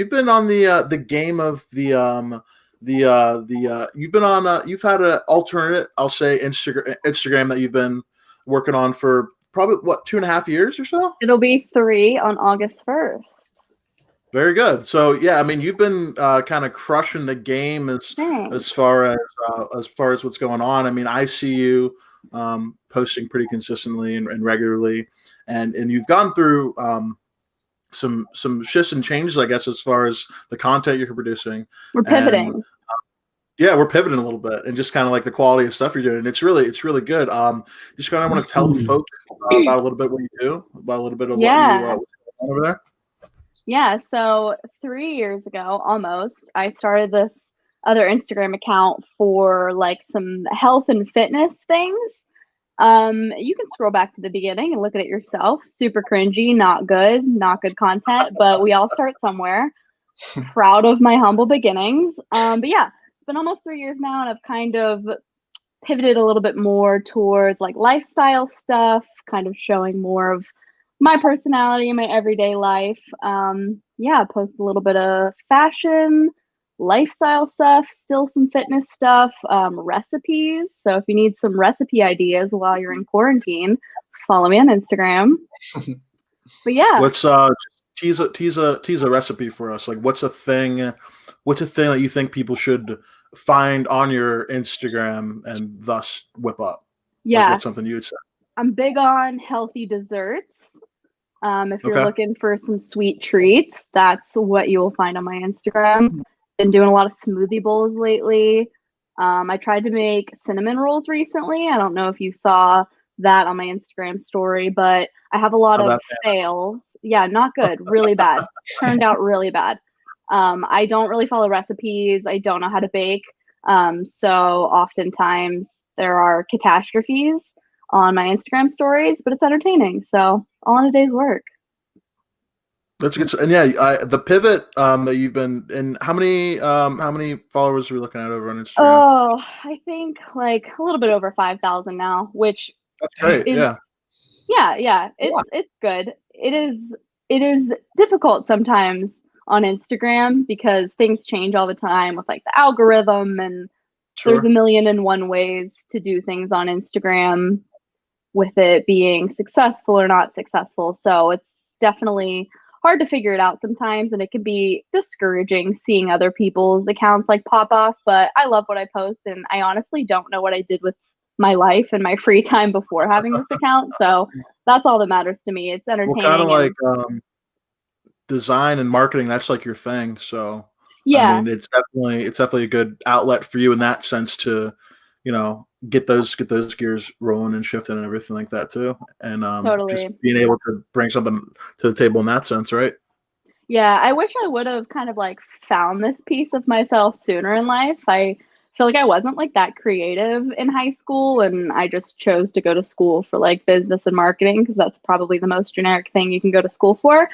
the game of you've had an alternate, I'll say, Instagram that you've been working on for probably 2.5 years or so. It'll be 3 on August 1st. Very good. So yeah, I mean, you've been kind of crushing the game as far as what's going on. I mean, I see you posting pretty consistently and regularly, and you've gone through some shifts and changes, I guess, as far as the content you're producing. We're pivoting. We're pivoting a little bit, and just kind of like the quality of stuff you're doing. It's really good. Just kind of want to tell the folk about a little bit what you do, about a little bit of what you over there. Yeah, so 3 years ago, almost, I started this other Instagram account for like some health and fitness things. You can scroll back to the beginning and look at it yourself. Super cringy, not good content, but we all start somewhere. Proud of my humble beginnings. But yeah, it's been almost 3 years now, and I've kind of pivoted a little bit more towards like lifestyle stuff, kind of showing more of my personality and my everyday life. Post a little bit of fashion, lifestyle stuff, still some fitness stuff, recipes. So if you need some recipe ideas while you're in quarantine, follow me on Instagram. But yeah, let's tease a recipe for us. Like, what's a thing that you think people should find on your Instagram and thus whip up? Yeah, like, what's something you would say? I'm big on healthy desserts. If you're looking for some sweet treats, that's what you will find on my Instagram. Been doing a lot of smoothie bowls lately. I tried to make cinnamon rolls recently. I don't know if you saw that on my Instagram story, but I have a lot of fails. Yeah, not good. Really bad. Turned out really bad. I don't really follow recipes. I don't know how to bake. So oftentimes there are catastrophes on my Instagram stories, but it's entertaining. So all in a day's work. That's good. And yeah, the pivot that you've been in, how many followers are we looking at over on Instagram? Oh, I think like a little bit over 5,000 now, which that's great. Yeah. It's good. It is difficult sometimes on Instagram because things change all the time with like the algorithm, and there's a million and one ways to do things on Instagram with it being successful or not successful. So it's definitely hard to figure it out sometimes, and it can be discouraging seeing other people's accounts like pop off. But I love what I post, and I honestly don't know what I did with my life and my free time before having this account. So that's all that matters to me. It's entertaining. Well, kind of like design and marketing. That's like your thing. So yeah, I mean, it's definitely a good outlet for you in that sense to, get those gears rolling and shifting and everything like that too. And totally. just being able to bring something to the table in that sense, right? Yeah, I wish I would have kind of like found this piece of myself sooner in life. I feel like I wasn't like that creative in high school, and I just chose to go to school for like business and marketing because that's probably the most generic thing you can go to school for.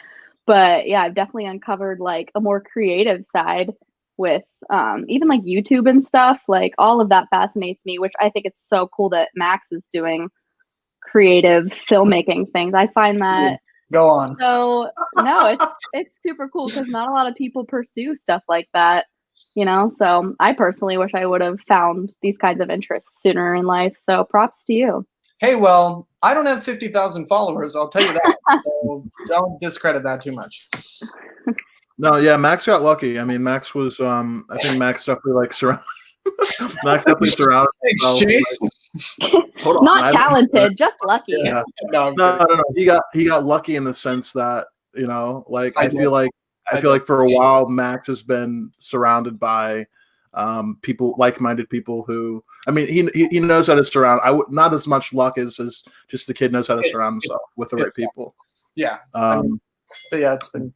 But yeah, I've definitely uncovered like a more creative side with even like YouTube and stuff. Like all of that fascinates me, which I think it's so cool that Max is doing creative filmmaking things. I find that go on. So no, it's super cool because not a lot of people pursue stuff like that, So I personally wish I would have found these kinds of interests sooner in life. So props to you. Hey, well, I don't have 50,000 followers. I'll tell you that. So don't discredit that too much. No, yeah, Max got lucky. I mean, Max was I think Max definitely like surrounded. Max definitely surrounded himself. Hold on, not talented, just lucky. Yeah. No. He got lucky in the sense that I feel like for a while Max has been surrounded by people, like-minded people who. I mean, he knows how to surround. Not as much luck as just the kid knows how to surround himself with the right people. Yeah. But yeah, it's been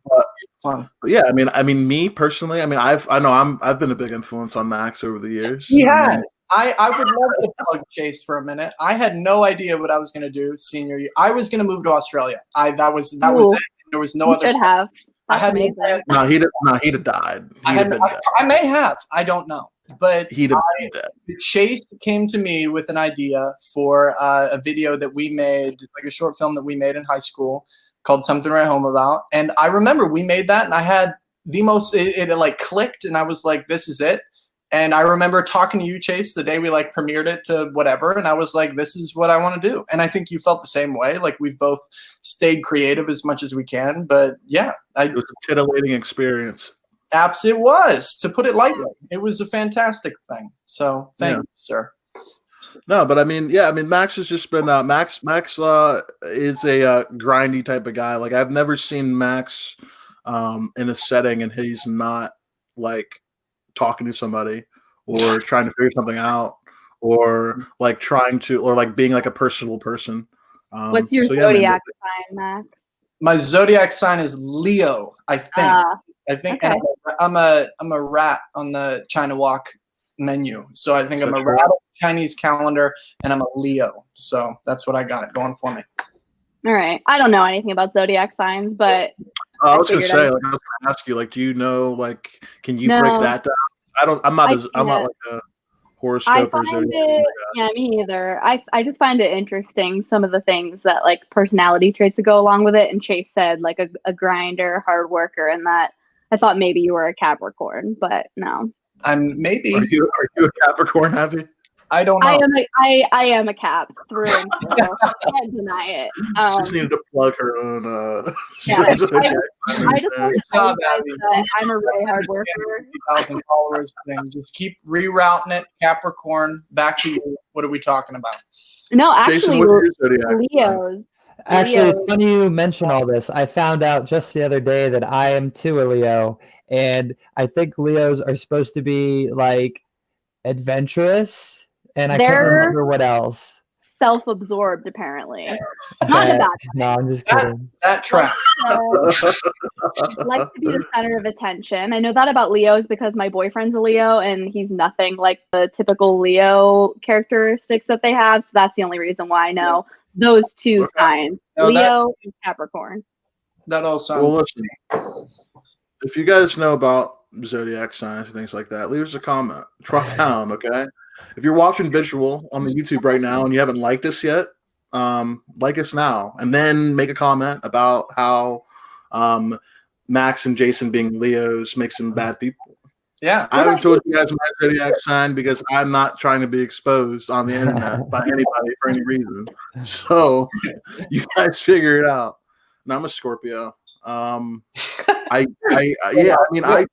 fun. But yeah, I mean, me personally, I've been a big influence on Max over the years. Yeah, I would love to plug Chase for a minute. I had no idea what I was going to do senior year. I was going to move to Australia. That was it. There was no other. Should have. I had no, he'd have died. I may have. I don't know. But he'd have been dead. Chase came to me with an idea for a video that we made, like a short film that we made in high school called Something to Write Home About. And I remember we made that, and I had the most, it like clicked, and I was like, this is it. And I remember talking to you, Chase, the day we like premiered it to whatever, and I was like, this is what I want to do. And I think you felt the same way. Like we've both stayed creative as much as we can. But yeah. It was a titillating experience. Apps it was, to put it lightly. It was a fantastic thing. So thank you, sir. No, but Max has just been Max is a grindy type of guy. Like I've never seen Max in a setting and he's not like talking to somebody or trying to figure something out or like trying to or like being like a personal person. What's your zodiac sign, Max? My zodiac sign is Leo, I think. Okay. And I'm a rat on the China Walk menu. So I think I'm a rat on the Chinese calendar, and I'm a Leo. So that's what I got going for me. All right. I don't know anything about zodiac signs, but I was gonna say, I was gonna ask you, like, do you know, like, can you break that down? I'm not like a horoscope or zodiac. Yeah, me either. I just find it interesting, some of the things that like personality traits that go along with it. And Chase said like a grinder, hard worker, and that I thought maybe you were a Capricorn, but no. I'm maybe. Are you a Capricorn, Abby? I don't know. I am a Cap through and through. I can't deny it. She just needed to plug her own. Yeah, I just want to tell you guys that I'm a really hard worker. 50,000 followers thing. Just keep rerouting it. Capricorn, back to you. What are we talking about? No, actually, Jason, Leo's. Actually, when you mention all this, I found out just the other day that I am too a Leo, and I think Leos are supposed to be like adventurous, and I can't remember what else. Self-absorbed, apparently. Not a bad thing. No, I'm just kidding. That track. Like to be the center of attention. I know that about Leos because my boyfriend's a Leo, and he's nothing like the typical Leo characteristics that they have. So that's the only reason why I know those two signs, Leo and Capricorn. That all sounds. Well, listen. If you guys know about zodiac signs and things like that, leave us a comment. Drop down, okay? If you're watching visual on the YouTube right now and you haven't liked us yet, like us now, and then make a comment about how Max and Jason being Leos makes them bad people. Yeah, I haven't told you guys my zodiac sign because I'm not trying to be exposed on the internet by anybody for any reason. So you guys figure it out. And I'm a Scorpio. Yeah. I mean, I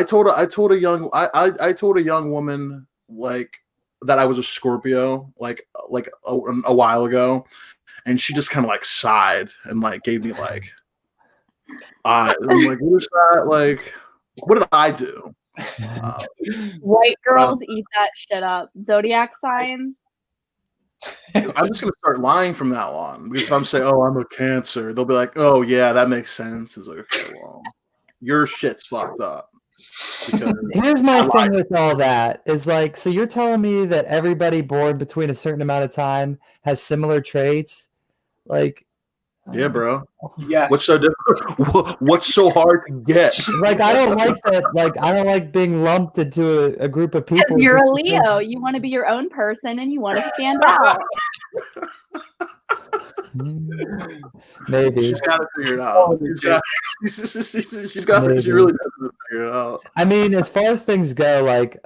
told a young woman like that I was a Scorpio like a while ago, and she just kind of like sighed and like gave me like, I'm like, what is that? Like, what did I do? White girls eat that shit up. Zodiac signs. I'm just gonna start lying from now on, because if I'm saying, "Oh, I'm a Cancer," they'll be like, "Oh yeah, that makes sense." It's like, okay, well, your shit's fucked up. Here's my thing with all that is like, so you're telling me that everybody born between a certain amount of time has similar traits, like. Yeah, bro. Yes. What's so different? What's so hard to get? Like, I don't like that. Like, I don't like being lumped into a group of people. Because you're a Leo. You want to be your own person and you want to stand out. Maybe. She's got to figure it out. She really does figure it out. I mean, as far as things go, like,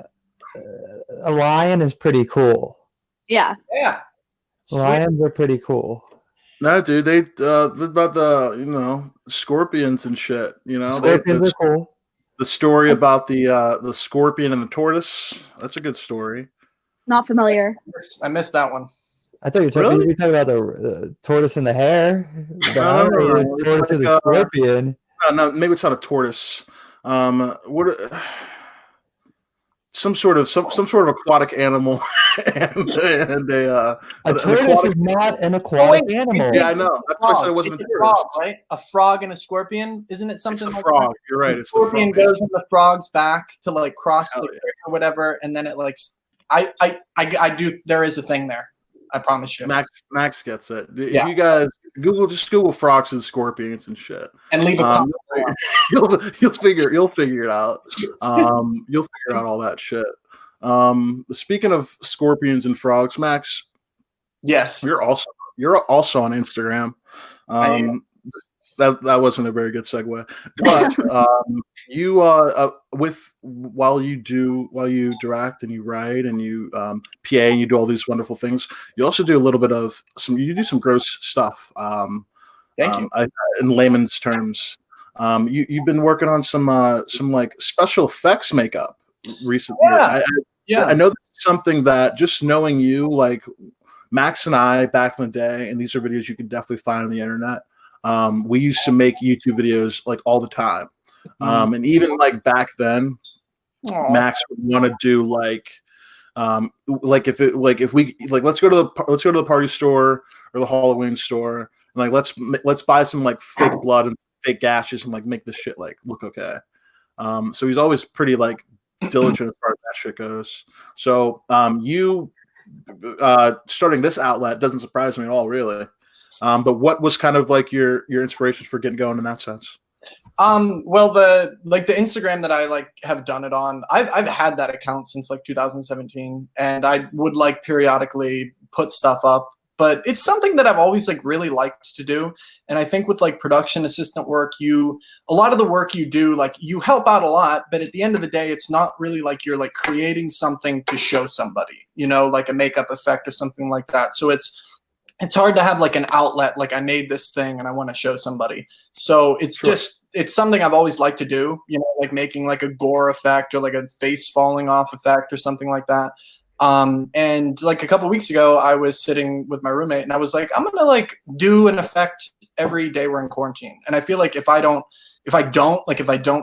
a lion is pretty cool. Yeah. Yeah. Lions are pretty cool. No, dude, they about the scorpions and shit. Scorpions are cool. The story about the scorpion and the tortoise. That's a good story. Not familiar. I missed that one. I thought you were talking about the tortoise and the hare. No. The tortoise and the scorpion. No, maybe it's not a tortoise. Some sort of aquatic animal, and a tortoise is not an aquatic animal. Yeah, I know. That's why I said it wasn't a tortoise. Frog, right? A frog and a scorpion, isn't it something? It's a like frog. That? You're right. The it's the scorpion frog. goes in the frog's back to like cross Hell the yeah. creek or whatever, and then it like I do. There is a thing there. I promise you. Max gets it. Yeah. If you guys Google frogs and scorpions and shit, and leave a comment. You'll figure it out. You'll figure out all that shit. Speaking of scorpions and frogs, Max. Yes. You're also on Instagram. That wasn't a very good segue, but you while you direct and you write and you PA and you do all these wonderful things, you also do a little bit of some gross stuff. Thank you. In layman's terms, you've been working on some like special effects makeup recently. Yeah. I know that's something that, just knowing you, like Max and I back in the day, and these are videos you can definitely find on the internet. We used to make YouTube videos like all the time. And even like back then, Max would want to do like if we let's go to the party store or the Halloween store, and like let's buy some like fake blood and fake gashes and like make this shit like look okay. So he's always pretty like diligent as far as that shit goes. So you starting this outlet doesn't surprise me at all, really. But what was kind of like your inspirations for getting going in that sense? Well, the Instagram that I like have done it on, I've had that account since like 2017, and I would like periodically put stuff up, but it's something that I've always like really liked to do. And I think with like production assistant work, a lot of the work you do, like you help out a lot, but at the end of the day, it's not really like you're like creating something to show somebody, like a makeup effect or something like that. So it's hard to have like an outlet, like I made this thing and I want to show somebody. So it's it's something I've always liked to do, like making like a gore effect or like a face falling off effect or something like that. And like a couple weeks ago, I was sitting with my roommate and I was like, I'm going to like do an effect every day we're in quarantine. And I feel like if I don't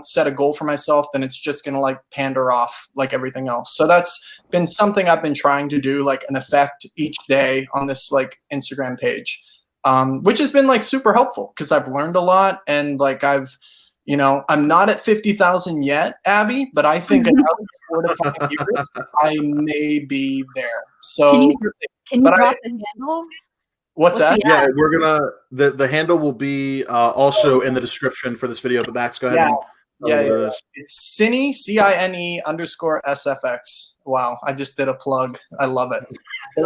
set a goal for myself, then it's just going to like pander off like everything else. So that's been something I've been trying to do, like an effect each day on this like Instagram page, which has been like super helpful because I've learned a lot. And like I'm not at 50,000 yet, Abby, but I think another 4 to 5 years, I may be there. So can you drop the handle? What's that? Yeah, we're gonna the handle will be also in the description for this video. But Max, go ahead. Yeah. It's Cine _SFX. Wow, I just did a plug. I love it.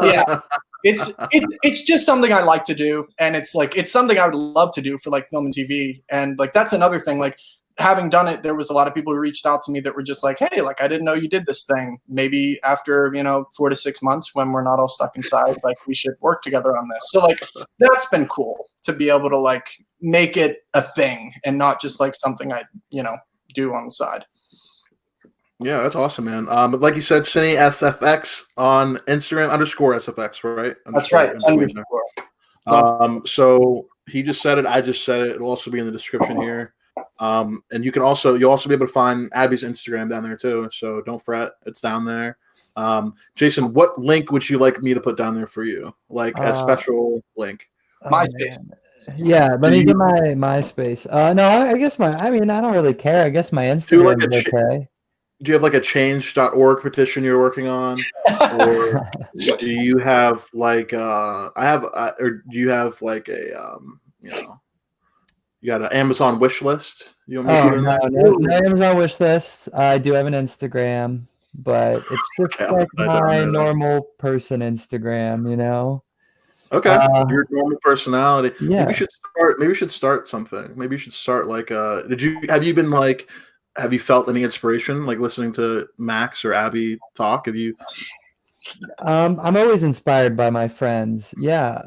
Yeah, it's just something I like to do, and it's something I would love to do for like film and TV, and like that's another thing. Like having done it, there was a lot of people who reached out to me that were just like, hey, like, I didn't know you did this thing. Maybe after, 4 to 6 months when we're not all stuck inside, like, we should work together on this. So, like, that's been cool to be able to, like, make it a thing and not just, like, something I, do on the side. Yeah, that's awesome, man. But like you said, Cine SFX on Instagram, _SFX, right? That's right. So he just said it. I just said it. It'll also be in the description here. And you'll also be able to find Abby's Instagram down there too. So don't fret, it's down there. Jason, what link would you like me to put down there for you? Like a special link? MySpace. Yeah, let me get my MySpace. No, I guess I don't really care. I guess my Instagram is okay. Do you have like a change.org petition you're working on? Or do you have like or do you have like a you got an Amazon wish list? You want me to no Amazon wish list. I do have an Instagram, but it's just like my normal person Instagram, Okay, your normal personality. Yeah. Maybe we should start something. Maybe you should start like have you felt any inspiration like listening to Max or Abby talk? Have you? I'm always inspired by my friends. Yeah.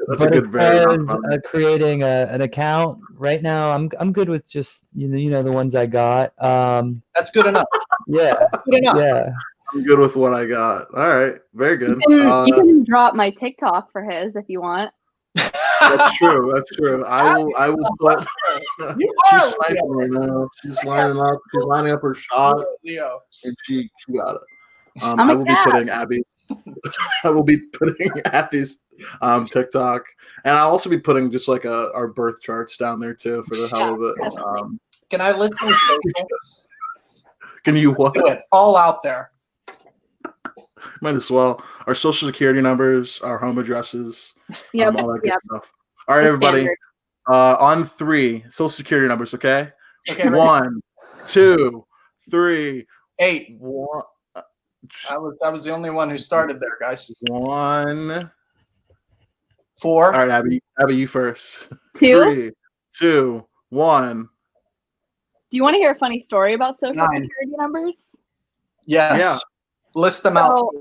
That's a good as far as creating an account right now, I'm good with just the ones I got. That's good enough. Yeah. Good enough. Yeah. I'm good with what I got. All right. Very good. You can drop my TikTok for his if you want. That's true. I will put. She's sniping right now. She's lining up. She's lining up her shot, and she got it. I will be putting Abby. I will be putting Abby's TikTok, and I'll also be putting just like our birth charts down there too for the hell of it. Can I listen to social? Can you what? Do it all out there. Might as well. Our social security numbers, our home addresses, all that good stuff. All right, everybody. On 3, social security numbers, okay? Okay. 1, 2, 3, 8. 1. I was the only one who started there, guys. 1, 4. All right, Abby, you first. 2. 3, 2, 1. Do you want to hear a funny story about social 9. security numbers? Yes. Yeah. List them out.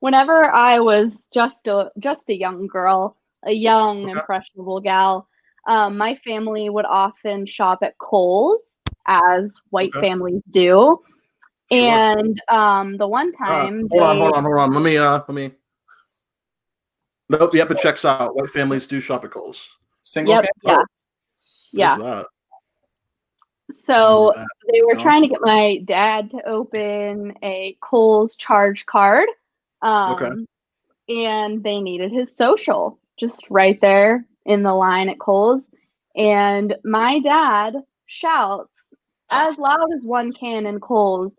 Whenever I was just a young girl, a young impressionable gal, my family would often shop at Kohl's, as white families do. Sure. And the one time, hold on. Let me. Nope. Yep, it checks out. White families do shop at Kohl's. Single. Yep, yeah. So they were trying to get my dad to open a Kohl's charge card. And they needed his social just right there in the line at Kohl's. And my dad shouts as loud as one can in Kohl's,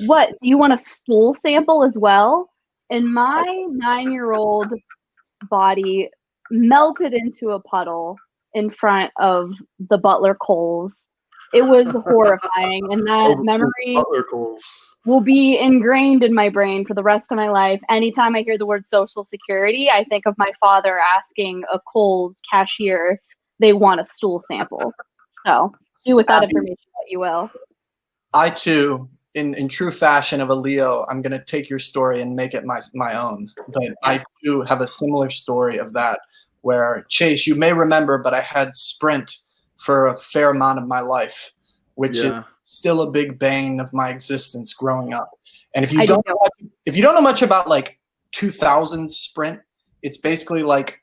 "What, do you want a stool sample as well?" And my 9-year-old body melted into a puddle in front of the Butler Kohl's. It was horrifying, and that memory will be ingrained in my brain for the rest of my life. Anytime I hear the word Social Security, I think of my father asking a Kohl's cashier if they want a stool sample. So do with that information what you will. I too, in true fashion of a Leo, I'm going to take your story and make it my own. But I too have a similar story of that, where, Chase, you may remember, but I had Sprint for a fair amount of my life, which is still a big bane of my existence growing up. And if you don't know much about like 2000 Sprint, it's basically like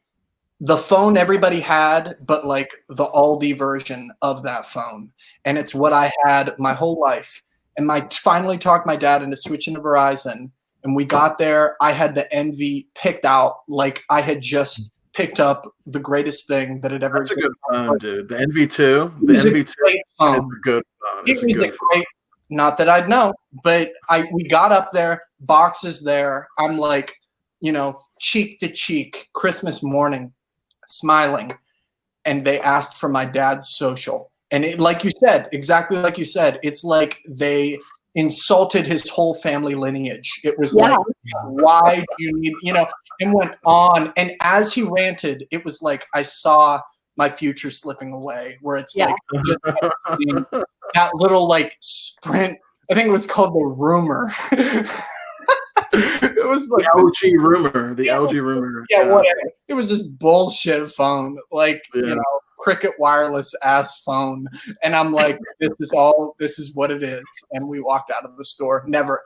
the phone everybody had, but like the Aldi version of that phone. And it's what I had my whole life. And I finally talked my dad into switching to Verizon. And we got there. I had the Envy picked out like I had just picked up the greatest thing that had ever existed. That's a good phone, dude. The NV2. The NV2 is a good phone. It was a great, not that I'd know, but we got up there, boxes there. I'm like, cheek to cheek, Christmas morning, smiling. And they asked for my dad's social. And it, like you said, exactly like you said, it's like they insulted his whole family lineage. It was like, why do you need, and went on. And as he ranted, it was like I saw my future slipping away, where it's Yeah. like just seeing that little like sprint. I think it was called the rumor. It was like LG rumor. The LG rumor. Yeah, whatever. It was just bullshit phone, like Yeah. Cricket wireless ass phone. And I'm like, this is what it is. And we walked out of the store. Never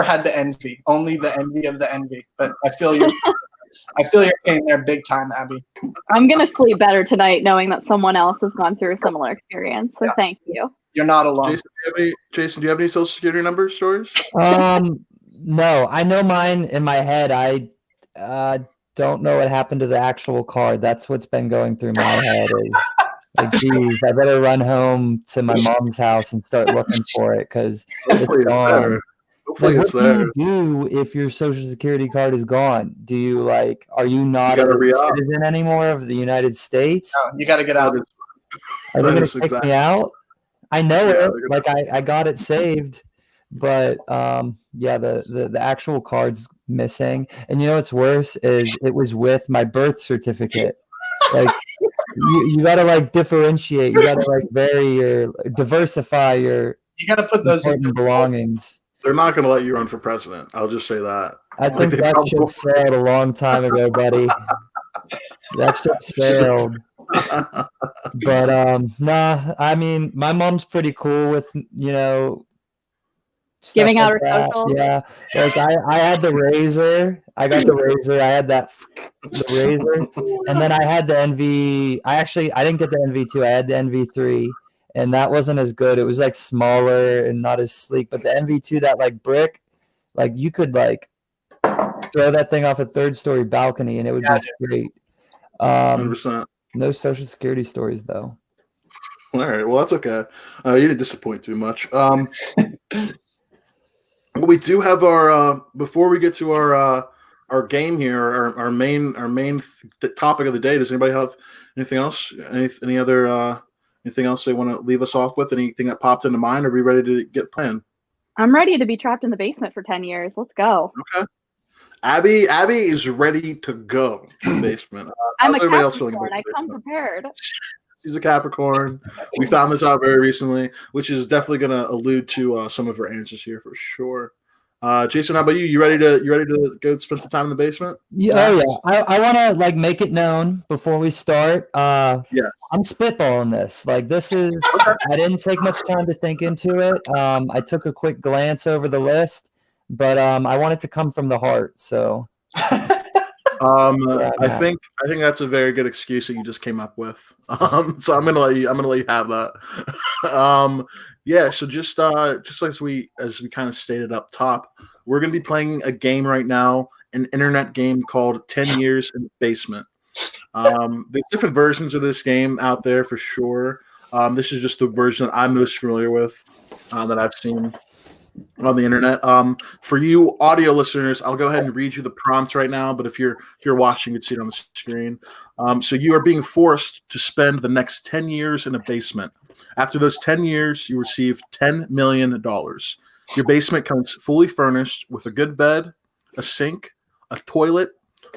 had the envy. Only the envy of the envy. But I feel you're getting there big time, Abby. I'm gonna sleep better tonight knowing that someone else has gone through a similar experience. So thank you. You're not alone. Jason, do you have any social security number stories? No, I know mine in my head. I don't know what happened to the actual card. That's what's been going through my head is like, geez, I better run home to my mom's house and start looking for it because it's gone. Hopefully Like, it's what there. do you do if your social security card is gone? Do you like? Are you not a citizen anymore of the United States? No, you got to get out. Are they going to kick me out? I know it. Like I got it saved, but the actual card's missing. And you know what's worse is it was with my birth certificate. Like you got to like differentiate. You got to like diversify your. You got to put those important belongings. They're not going to let you run for president. I'll just say that. I think that ship sailed a long time ago, buddy. That ship sailed. But nah, I mean, my mom's pretty cool with giving out like her social. Yeah, like I had the razor. I got the razor. I had the razor, and then I had the NV. I didn't get the NV2. I had the NV3. And that wasn't as good. It was like smaller and not as sleek. But the NV2, that like brick, like you could like throw that thing off a 3rd-story balcony and it would be great. 100%. No social security stories though. All right, well that's okay. You didn't disappoint too much. We do have our before we get to our game here, our main topic of the day. Does anybody have anything else? Any other? Anything else they want to leave us off with? Anything that popped into mind? Are we ready to get playing? I'm ready to be trapped in the basement for 10 years. Let's go. Okay. Abby is ready to go to the basement. I'm a everybody else Capricorn. feeling? I come prepared. She's a Capricorn. We found this out very recently, which is definitely going to allude to some of her answers here for sure. Jason, how about you? You ready to go spend some time in the basement? Yeah, I want to like make it known before we start. Yeah, I'm spitballing this. Like this is, I didn't take much time to think into it. I took a quick glance over the list, but I want it to come from the heart. So, I think that's a very good excuse that you just came up with. So I'm gonna let you have that. Yeah, so just as we kind of stated up top, we're going to be playing a game right now, an internet game called 10 Years in the Basement. There's different versions of this game out there for sure. This is just the version that I'm most familiar with that I've seen on the internet. For you audio listeners, I'll go ahead and read you the prompts right now, but if you're watching, you can see it on the screen. So you are being forced to spend the next 10 years in a basement. After those 10 years, you receive $10 million. Your basement comes fully furnished with a good bed, a sink, a toilet,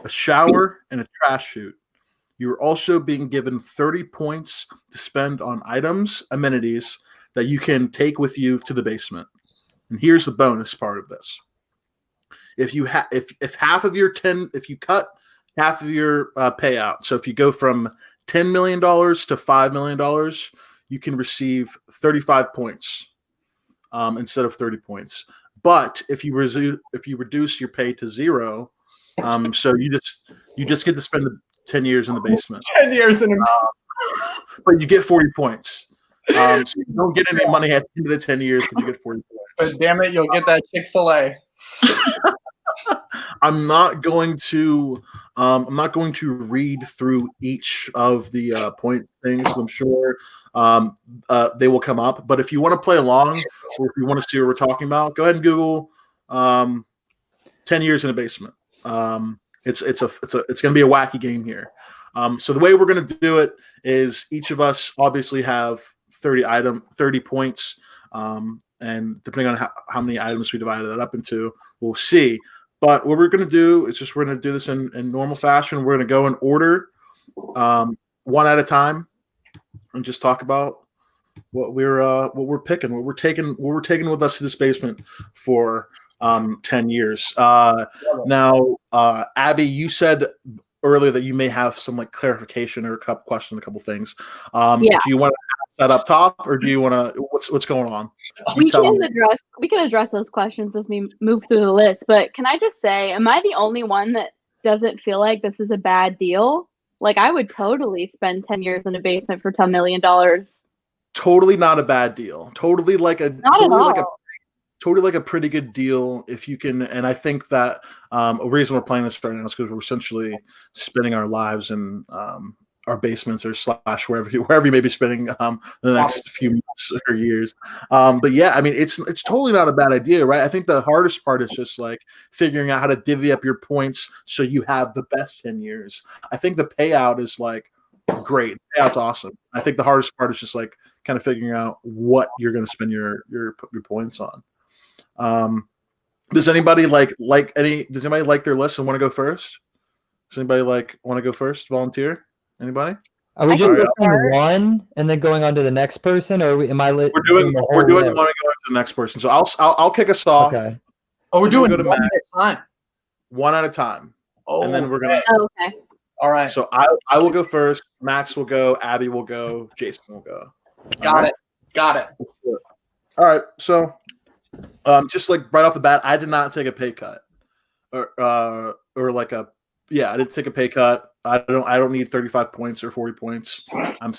a shower, and a trash chute. You are also being given 30 points to spend on items, amenities that you can take with you to the basement. And here's the bonus part of this. If you if half of your if you cut half of your payout, so if you go from $10 million to $5 million, you can receive 35 points instead of 30 points. But if you reduce your pay to 0, so you just get to spend the 10 years in the basement. 10 years in but you get 40 points. So you don't get any money at the end of the 10 years, but you get 40 points. But damn it, you'll get that Chick-fil-A. I'm not going to read through each of the point things. I'm sure they will come up. But if you want to play along, or if you want to see what we're talking about, go ahead and Google 10 years in a basement. It's going to be a wacky game here. So the way we're going to do it is each of us obviously have 30 points. And depending on how many items we divided that up into, we'll see. But what we're going to do is we're going to do this in normal fashion. We're going to go in order one at a time and just talk about what we're picking, what we're taking with us to this basement for 10 years. Now, Abby, you said earlier that you may have some like clarification or a couple things. Do you want to ask that up top, or do you want to what's going on? We can address those questions as we move through the list. But can I just say, am I the only one that doesn't feel like this is a bad deal? Like, I would totally spend 10 years in a basement for $10 million. Totally not a bad deal. Totally like a pretty good deal if you can. And I think that a reason we're playing this right now is because we're essentially spending our lives in our basements or / wherever you may be spending the next few months or years. But yeah, I mean, it's totally not a bad idea, right? I think the hardest part is just like figuring out how to divvy up your points so you have the best 10 years. I think the payout is like great. The payout's awesome. I think the hardest part is just like kind of figuring out what you're going to spend your points on. Does anybody like their list and want to go first? Does anybody want to go first? Volunteer? Anybody? Are we just listing one and then going on to the next person, or am I? We're doing the one and going to the next person. So I'll kick us off. Okay. Oh, we're doing one at a time. One at a time. Oh, and then we're gonna. Oh, okay. All right. So I will go first. Max will go. Abby will go. Jason will go. Got it. All right. So, just like right off the bat, I did not take a pay cut, I didn't take a pay cut. I don't need 35 points or 40 points. I'm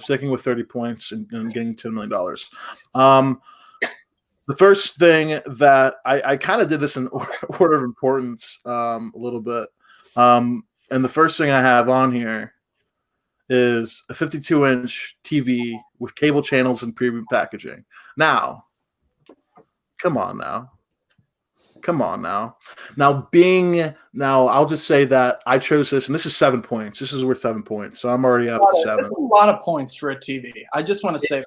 sticking with 30 points and getting $10 million. The first thing that I kind of did this in order of importance a little bit. And the first thing I have on here is a 52-inch TV with cable channels and premium packaging. Now, come on now. Now, I'll just say that I chose this, and this is 7 points. This is worth 7 points, so I'm already up to 7. That's a lot of points for a TV. I just want to say that.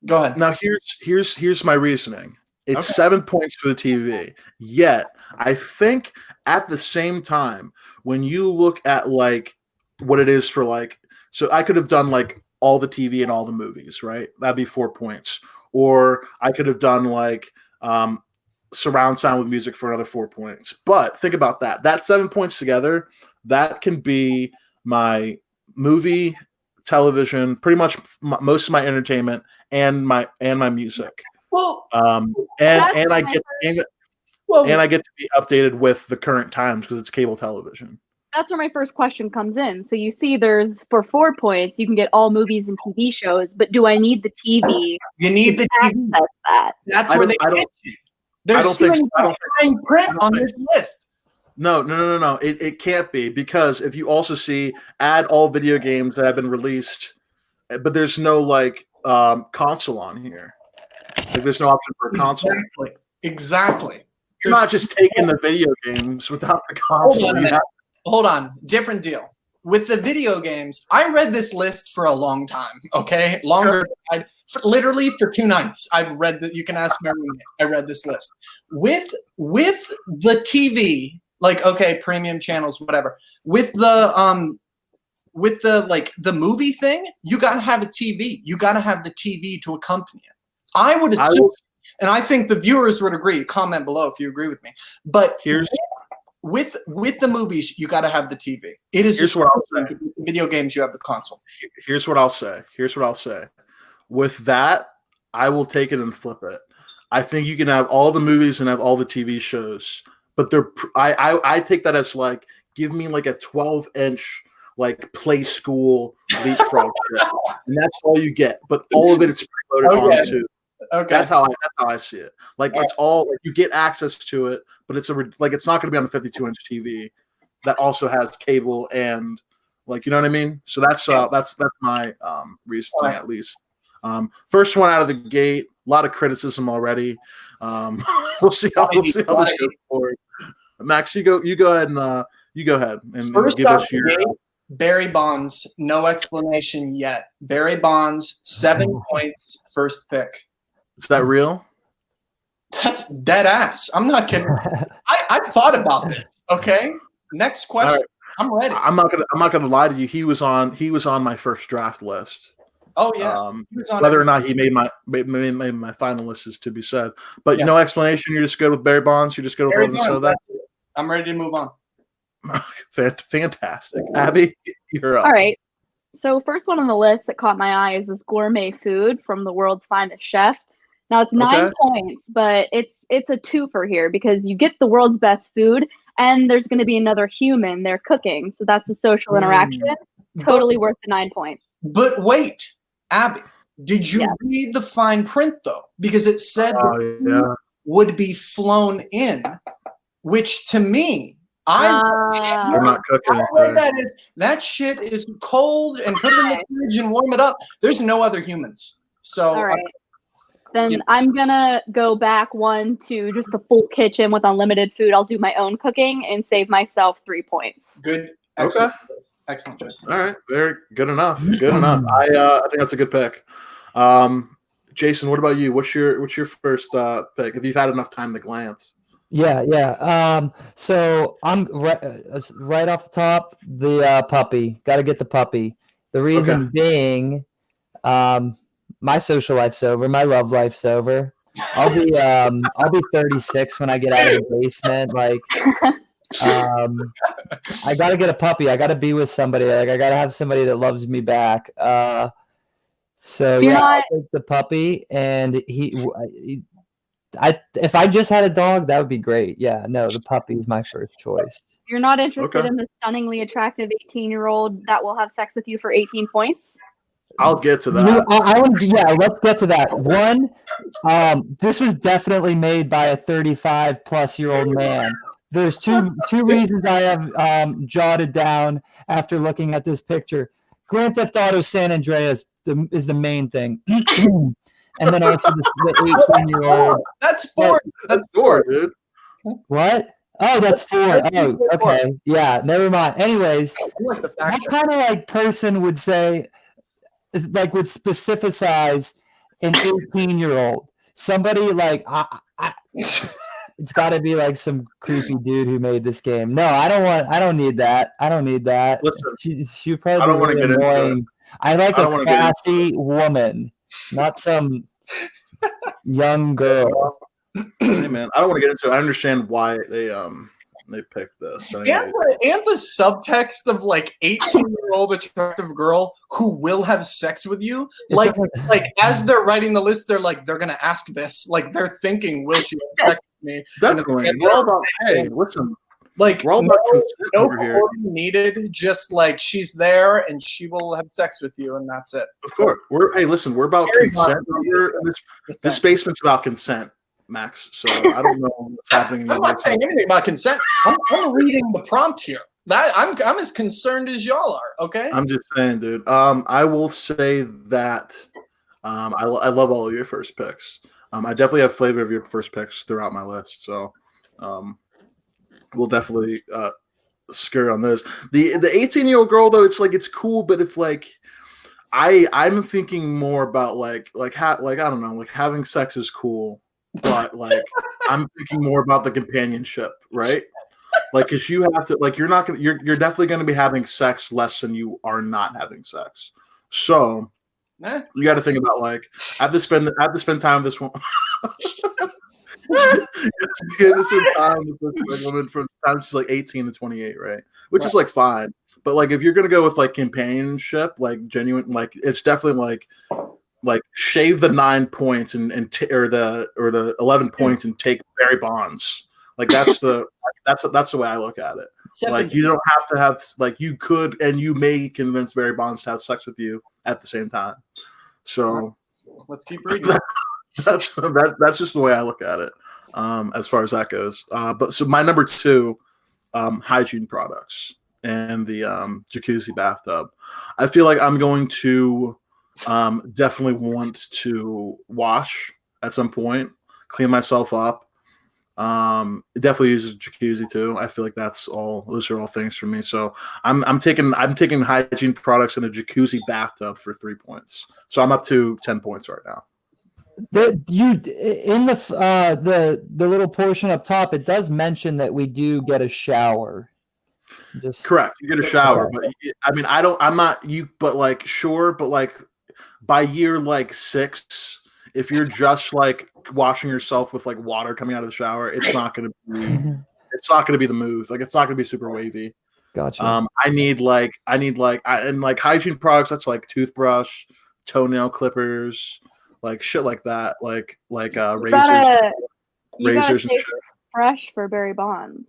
Go ahead. Now, here's my reasoning. It's 7 points for the TV. Yet, I think at the same time, when you look at like what it is for like, so I could have done like all the TV and all the movies, right? That'd be 4 points. Or I could have done like surround sound with music for another 4 points. But think about that. That 7 points together, that can be my movie, television, pretty much most of my entertainment and my music. Well, and I get to be updated with the current times because it's cable television. That's where my first question comes in. So you see there's, for 4 points, you can get all movies and TV shows, but do I need the TV? You need the TV. That? That's where they get you. There's fine print on this list. No. It can't be, because if you also see add all video games that have been released, but there's no like console on here. Like, there's no option for a console. Exactly. You're not just taking the video games without the console. Hold on. Different deal. With the video games, I read this list for a long time. Okay, longer. Literally for 2 nights. I've read that. You can ask Mary. I read this list with the TV. Like, okay, premium channels, whatever. With the the movie thing, you gotta have a TV. You gotta have the TV to accompany it. I would assume, and I think the viewers would agree. Comment below if you agree with me. But with the movies, you got to have the TV. It is here's what I'll say. Video games, you have the console. Here's what I'll say. With that, I will take it and flip it. I think you can have all the movies and have all the TV shows, but I take that as like, give me like a 12-inch like play school leapfrog trip, and that's all you get. But all of it is preloaded onto. Okay. That's how I see it. Like, it's all like, you get access to it, but it's it's not going to be on a 52-inch TV that also has cable and like, you know what I mean? So that's my reasoning, at least. First one out of the gate, a lot of criticism already. We'll see how this goes forward. Max, you go ahead and give us your Barry Bonds. No explanation yet. Barry Bonds, 7 points, first pick. Is that real? That's dead ass. I'm not kidding. I thought about this. Okay. Next question. I'm ready. I'm not gonna lie to you. He was on my first draft list. Oh yeah. Whether or not he made my final list is to be said. But Yeah. no explanation. You're just good with Barry Bonds. You're just good with Barry all this. So that I'm ready to move on. fantastic. Abby, you're up. All right. So first one on the list that caught my eye is this gourmet food from the world's finest chef. Now it's 9 points, but it's a twofer here because you get the world's best food and there's going to be another human there cooking. So that's a social interaction. Totally worth the 9 points. But wait, Abby, did you read the fine print though? Because it said would be flown in, which to me, They're not cooking. That shit is cold and put it in the fridge and warm it up. There's no other humans. So all right. Then I'm gonna go back one to just a full kitchen with unlimited food. I'll do my own cooking and save myself 3 points. Good. Excellent. Okay. Excellent choice. All right. Very good enough. Good enough. I think that's a good pick. Jason, what about you? What's your first pick? If you've had enough time to glance. Yeah. So I'm right off the top, the puppy. Got to get the puppy. The reason being, my social life's over. My love life's over. I'll be 36 when I get out of the basement. Like, I got to get a puppy. I got to be with somebody. Like, I got to have somebody that loves me back. So I'll take the puppy, and if I just had a dog, that would be great. Yeah, no, the puppy is my first choice. You're not interested in the stunningly attractive 18-year-old that will have sex with you for 18 points? I'll get to that. Let's get to that. One, this was definitely made by a 35-plus-year-old man. There's two reasons I have jotted down after looking at this picture. Grand Theft Auto San Andreas is the main thing. And then also the 18-year-old. That's 4. That's 4, dude. What? Oh, that's 4. Oh, okay. Yeah, never mind. Anyways, what kind of like person would say, like, would specificize an 18-year-old? Somebody like, it's got to be like some creepy dude who made this game. No, I don't need that. Listen, she would probably be really annoying. I like a classy woman, not some young girl. Hey man, I don't want to get into it. I understand why they picked this. And the subtext of like 18-year-old attractive girl who will have sex with you. Like as they're writing the list, they're gonna ask this. Like they're thinking, will she have sex with me? Definitely. We're all about, hey, listen. Like we're all about no recording needed, just like she's there and she will have sex with you and that's it. Of course. We're about consent. This basement's about consent, Max. So I don't know what's happening. I'm not saying anything about consent. I'm reading the prompt here. I'm as concerned as y'all are. Okay. I'm just saying, dude. I will say that I love all of your first picks. I definitely have flavor of your first picks throughout my list. So we'll definitely skirt on those. The 18-year-old girl though, it's cool, but if like I'm thinking more about like I don't know, like having sex is cool, but like I'm thinking more about the companionship, right? Like, cause you have to, like, you're definitely going to be having sex less than you are not having sex. So you got to think about like, I have to spend time with this one. This woman from time she's like 18 to 28, right? Which is like fine. But like if you're gonna go with like companionship, like genuine, like it's definitely like shave the 9 points or the 11 points and take Barry Bonds. Like that's the way I look at it. Like you don't have to have, like, you could and you may convince Barry Bonds to have sex with you at the same time. So let's keep reading. That's just the way I look at it, as far as that goes. But so my number 2, hygiene products and the jacuzzi bathtub. I feel like I'm going to definitely want to wash at some point, clean myself up. Definitely use a jacuzzi too. I feel like those are all things for me. So I'm taking hygiene products and a jacuzzi bathtub for 3 points. So I'm up to 10 points right now. In the little portion up top, it does mention that we do get a shower. Just correct. You get a shower, but I mean, I'm not you, but like, sure, but like by year like 6, if you're just like washing yourself with like water coming out of the shower, it's not going to be. It's not going to be the move. Like, it's not going to be super wavy. Gotcha. I need and like hygiene products. That's like toothbrush, toenail clippers, like shit like that. Like razors, razors and stay shit. fresh for Barry Bonds.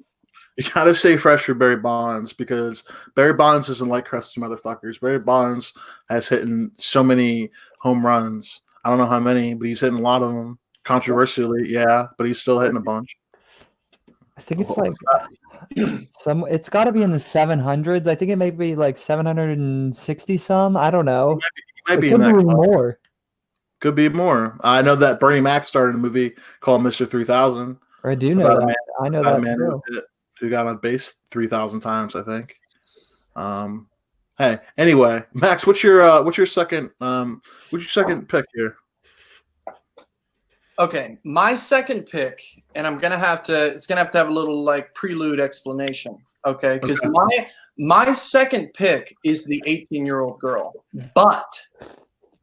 You gotta stay fresh for Barry Bonds because Barry Bonds isn't like crusty motherfuckers. Barry Bonds has hit so many home runs. I don't know how many, but he's hitting a lot of them. Controversially, yeah, but he's still hitting a bunch. I think it's like it's got to be in the 700s. I think it may be like 760 some. I don't know. He might be in that more. Could be more. I know that Bernie Mac started a movie called Mr. 3000. I do know that. I know that too. Who got on base 3,000 times, I think. Hey, anyway, Max, what's your second pick here? Okay, my second pick, and it's gonna have to have a little like prelude explanation. Okay, because my second pick is the 18-year-old girl, but.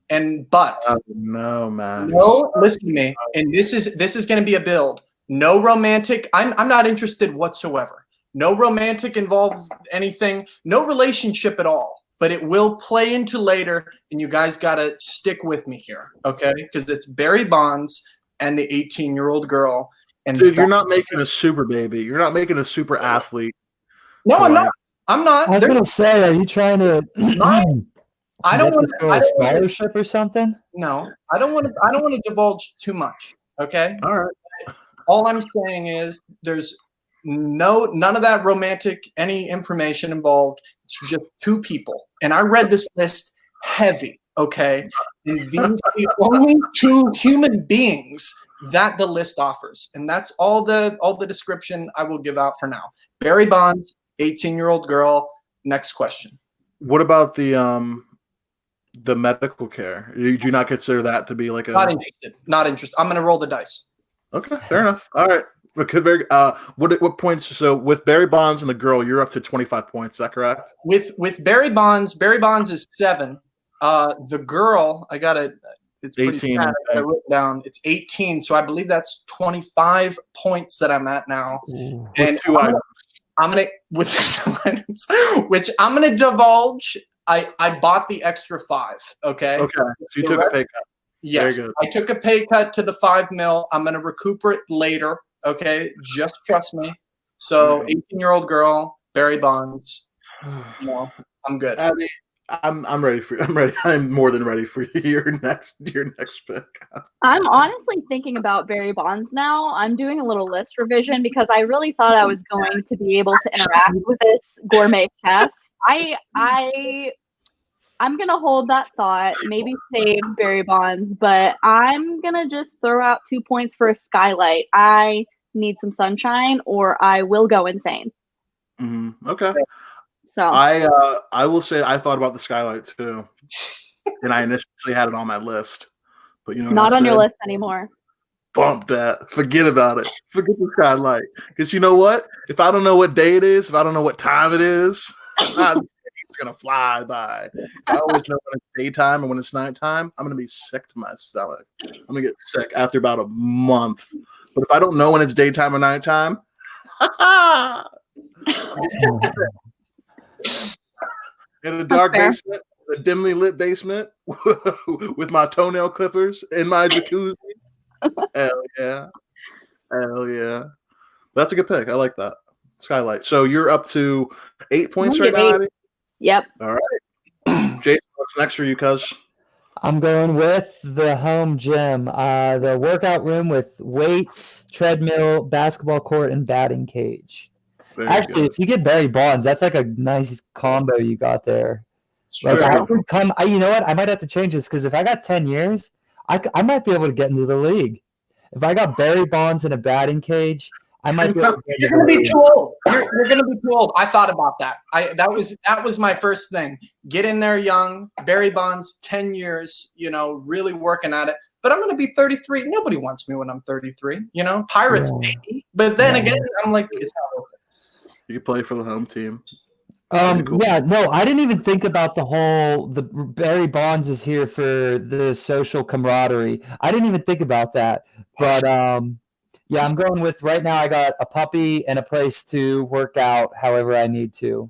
No, man. No, listen to me. And this is going to be a build. No romantic. I'm not interested whatsoever. No romantic involved anything. No relationship at all. But it will play into later, and you guys got to stick with me here, okay? Because it's Barry Bonds and the 18-year-old girl. And dude, you're not making a super baby. You're not making a super athlete. No, I'm not. I'm not. I was going to say, are you trying to? I don't want a scholarship or something. No, I don't want to divulge too much. Okay. All right. All I'm saying is there's none of that romantic, any information involved. It's just two people. And I read this list heavy. Okay. And these are the only two human beings that the list offers. And that's all the description I will give out for now. Barry Bonds, 18-year-old girl. Next question. What about the medical care? Do you not consider that to be like a not interested. I'm going to roll the dice. Okay, fair enough. All right. What points? So with Barry Bonds and the girl, you're up to 25 points. Is that correct? With Barry Bonds is 7. The girl, it's 18. I wrote it down. It's 18, so I believe that's 25 points that I'm at now. Ooh. And I'm gonna which I'm gonna divulge. I bought the extra 5. Okay. Okay. So you took a pay cut. Yes, I took a pay cut to the $5 million. I'm gonna recuperate later. Okay, just trust me. So, 18-year-old girl, Barry Bonds. I'm good. Abby, I'm ready for. I'm ready. I'm more than ready for your next pick. I'm honestly thinking about Barry Bonds now. I'm doing a little list revision because I really thought I was going to be able to interact with this gourmet chef. I'm gonna hold that thought, maybe save Barry Bonds, but I'm gonna just throw out 2 points for a skylight. I need some sunshine, or I will go insane. Mm-hmm. Okay. So I will say I thought about the skylight too, and I initially had it on my list, but not on your list anymore. Bump that. Forget about it. Forget the skylight, because you know what? If I don't know what day it is, if I don't know what time it is, it's gonna fly by. I always know when it's daytime and when it's nighttime. I'm gonna be sick to my stomach. I'm gonna get sick after about a month. But if I don't know when it's daytime or nighttime, in a dark basement, a dimly lit basement, with my toenail clippers in my jacuzzi. Hell yeah! That's a good pick. I like that. Skylight. So you're up to 8 points right now, Abby? Yep. All right. Jason, what's next for you, cuz? I'm going with the home gym, the workout room with weights, treadmill, basketball court, and batting cage. Actually, if you get Barry Bonds, that's like a nice combo you got there. Like, you know what? I might have to change this because if I got 10 years, I might be able to get into the league. If I got Barry Bonds in a batting cage, I might be able to get You're going to be too old. You're going to be too old. I thought about that. That was my first thing. Get in there young. Barry Bonds, 10 years, really working at it. But I'm going to be 33. Nobody wants me when I'm 33. Pirates, maybe. But then again, I'm like, it's not over. You play for the home team. Cool. Yeah, no, I didn't even think about the Barry Bonds is here for the social camaraderie. I didn't even think about that. But yeah, I'm going with right now I got a puppy and a place to work out however I need to.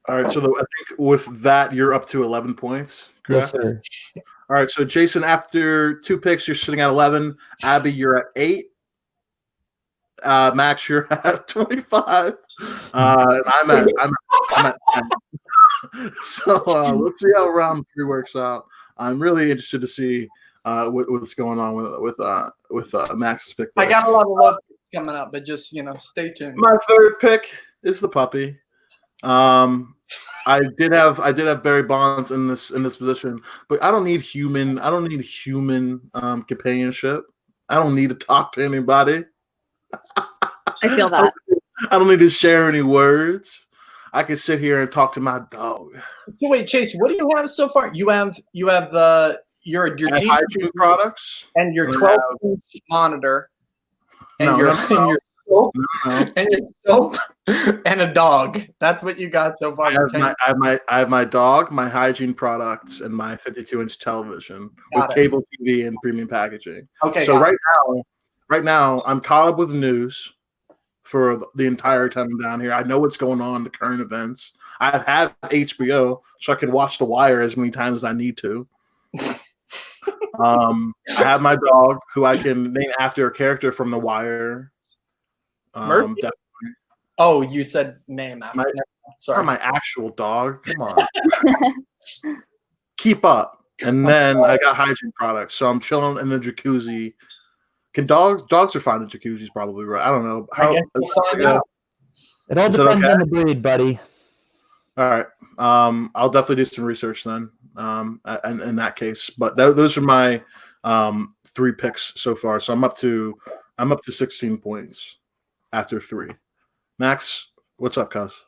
All right, so I think with that you're up to 11 points, correct? Yes, sir. All right, so Jason, after 2 picks, you're sitting at 11. Abby, you're at 8. Max, you're at 25. And I'm at 10. So let's see how round 3 works out. I'm really interested to see what's going on with Max's pick. I got a lot of love coming up, but just stay tuned. My 3rd pick is the puppy. I did have Barry Bonds in this position, but I don't need human companionship. I don't need to talk to anybody. I feel that. I don't need to share any words. I can sit here and talk to my dog. So wait, Chase, what do you have so far? You have your hygiene products and your 12-inch monitor and your soap and your soap and a dog. That's what you got so far. I have my dog, my hygiene products, and my 52-inch television with cable TV and premium packaging. Okay. So right now I'm caught up with news for the entire time I'm down here. I know what's going on, the current events. I have HBO, so I can watch The Wire as many times as I need to. I have my dog, who I can name after a character from The Wire. Definitely. Oh, you said name after. Sorry, not my actual dog. Come on, keep up. And then I got hygiene products, so I'm chilling in the jacuzzi. Can dogs are fine in jacuzzis, probably, right? I don't know. It all depends on the breed, buddy. All right. I'll definitely do some research then. In that case, but those are my 3 picks so far. So I'm up to 16 points after 3. Max, what's up, cuz?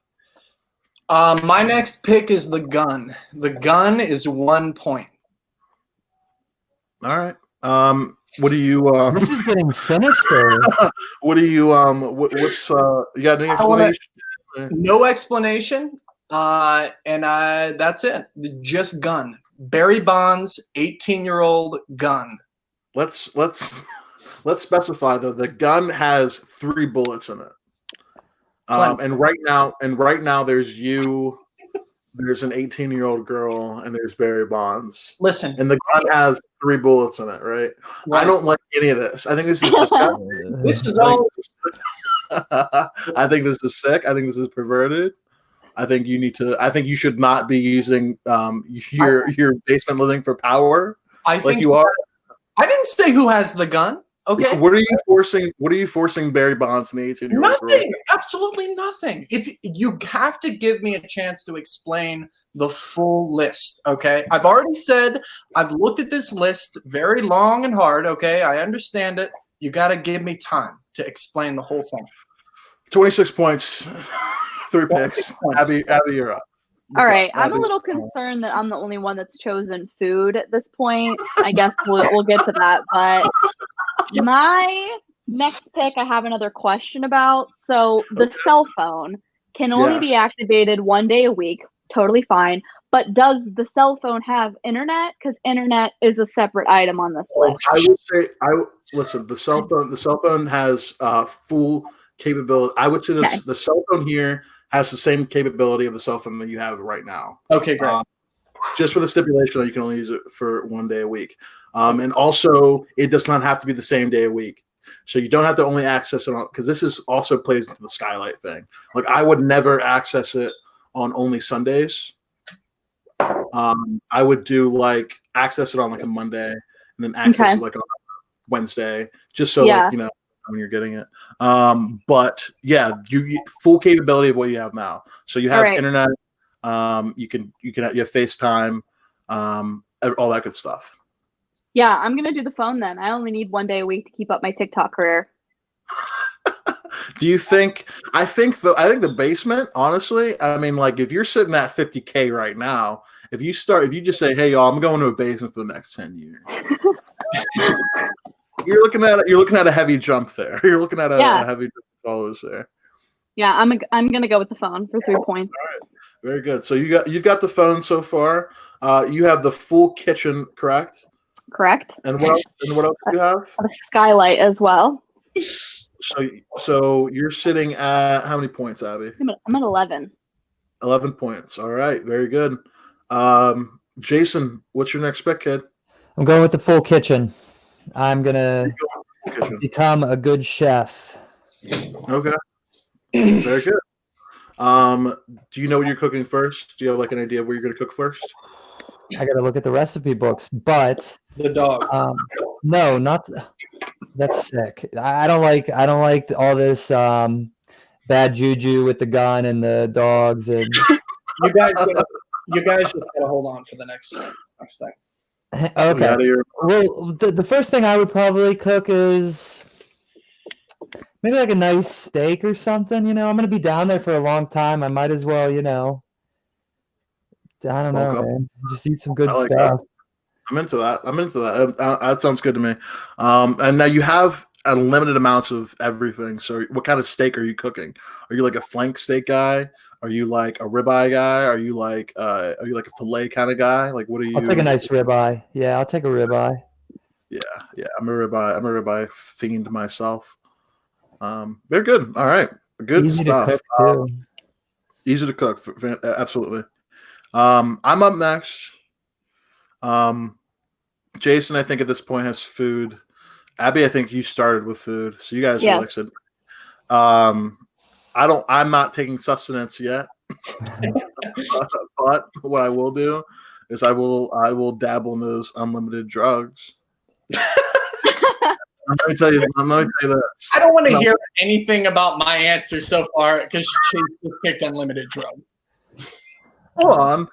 My next pick is the gun. The gun is 1 point. All right. What do you? This is getting sinister. What do you? What's? You got any explanation? No explanation. And that's it. Just gun. Barry Bonds, 18-year-old gun. Let's specify though. The gun has 3 bullets in it. And right now there's you. There's an 18-year-old girl, and there's Barry Bonds. Listen. And the gun has 3 bullets in it, right? I don't like any of this. I think this is disgusting. This is all. I think this is sick. I think this is perverted. I think you should not be using your basement living for power. I think you are. I didn't say who has the gun. Okay. What are you forcing Barry Bonds and the 18-year-old girl? Nothing. Absolutely nothing. If you have to give me a chance to explain the full list, okay? I've already said I've looked at this list very long and hard, okay? I understand it. You got to give me time to explain the whole thing. 26 points, 3 picks. Abby, you're up. All right. I'm a little concerned that I'm the only one that's chosen food at this point. I guess we'll get to that. But my next pick, I have another question about. So the cell phone can only be activated 1 day a week. Totally fine. But does the cell phone have internet? Because internet is a separate item on this list. I would say, listen. The cell phone has full capability. I would say the cell phone here has the same capability of the cell phone that you have right now. Okay, great. Just with the stipulation that you can only use it for 1 day a week. And also, it does not have to be the same day a week. So you don't have to only access it on, because this is also plays into the skylight thing. Like, I would never access it on only Sundays. I would do access it on a Monday and then access it on Wednesday, just so when you're getting it. But yeah, you full capability of what you have now. So you have internet, you have FaceTime, all that good stuff. Yeah, I'm gonna do the phone then. I only need 1 day a week to keep up my TikTok career. Do you think? I think the basement. Honestly, I mean, if you're sitting at 50K right now, if you just say, "Hey, y'all, I'm going to a basement for the next 10 years," you're looking at a heavy jump there. You're looking at a heavy jump followers there. Yeah, I'm gonna go with the phone for 3 points. Very good. So you've got the phone so far. You have the full kitchen, correct? Correct. And what else? And what else do you have? A skylight as well. So you're sitting at how many points, Abby? I'm at 11. 11 points. All right, very good. Jason, what's your next pick, kid? I'm going with the full kitchen. I'm gonna become a good chef. Okay. Very good. Do you know what you're cooking first? Do you have like an idea of where you're gonna cook first? I gotta look at the recipe books, but The dog. no, not that's sick. I don't like all this bad juju with the gun and the dogs and You guys just gotta hold on for the next thing. okay. Well, the first thing I would probably cook is maybe like a nice steak or something. I'm going to be down there for a long time. I might as well, I don't know, man. Just eat some good stuff. That. I'm into that. That sounds good to me. And now you have unlimited amounts of everything. So what kind of steak are you cooking? Are you like a flank steak guy? Are you like a ribeye guy? Are you like a fillet kind of guy? Like, what are you? I'll take a nice ribeye. Yeah, I'll take a ribeye. Yeah. I'm a ribeye fiend myself. Very good. All right, good Easy stuff. To cook too. Easy to cook, absolutely. I'm up next. Jason, I think at this point has food. Abby, I think you started with food, so you guys are like said. I'm not taking sustenance yet, but what I will do is I will dabble in those unlimited drugs. Let me tell you this. I don't want to hear anything about my answer so far because Chase just picked unlimited drugs. Hold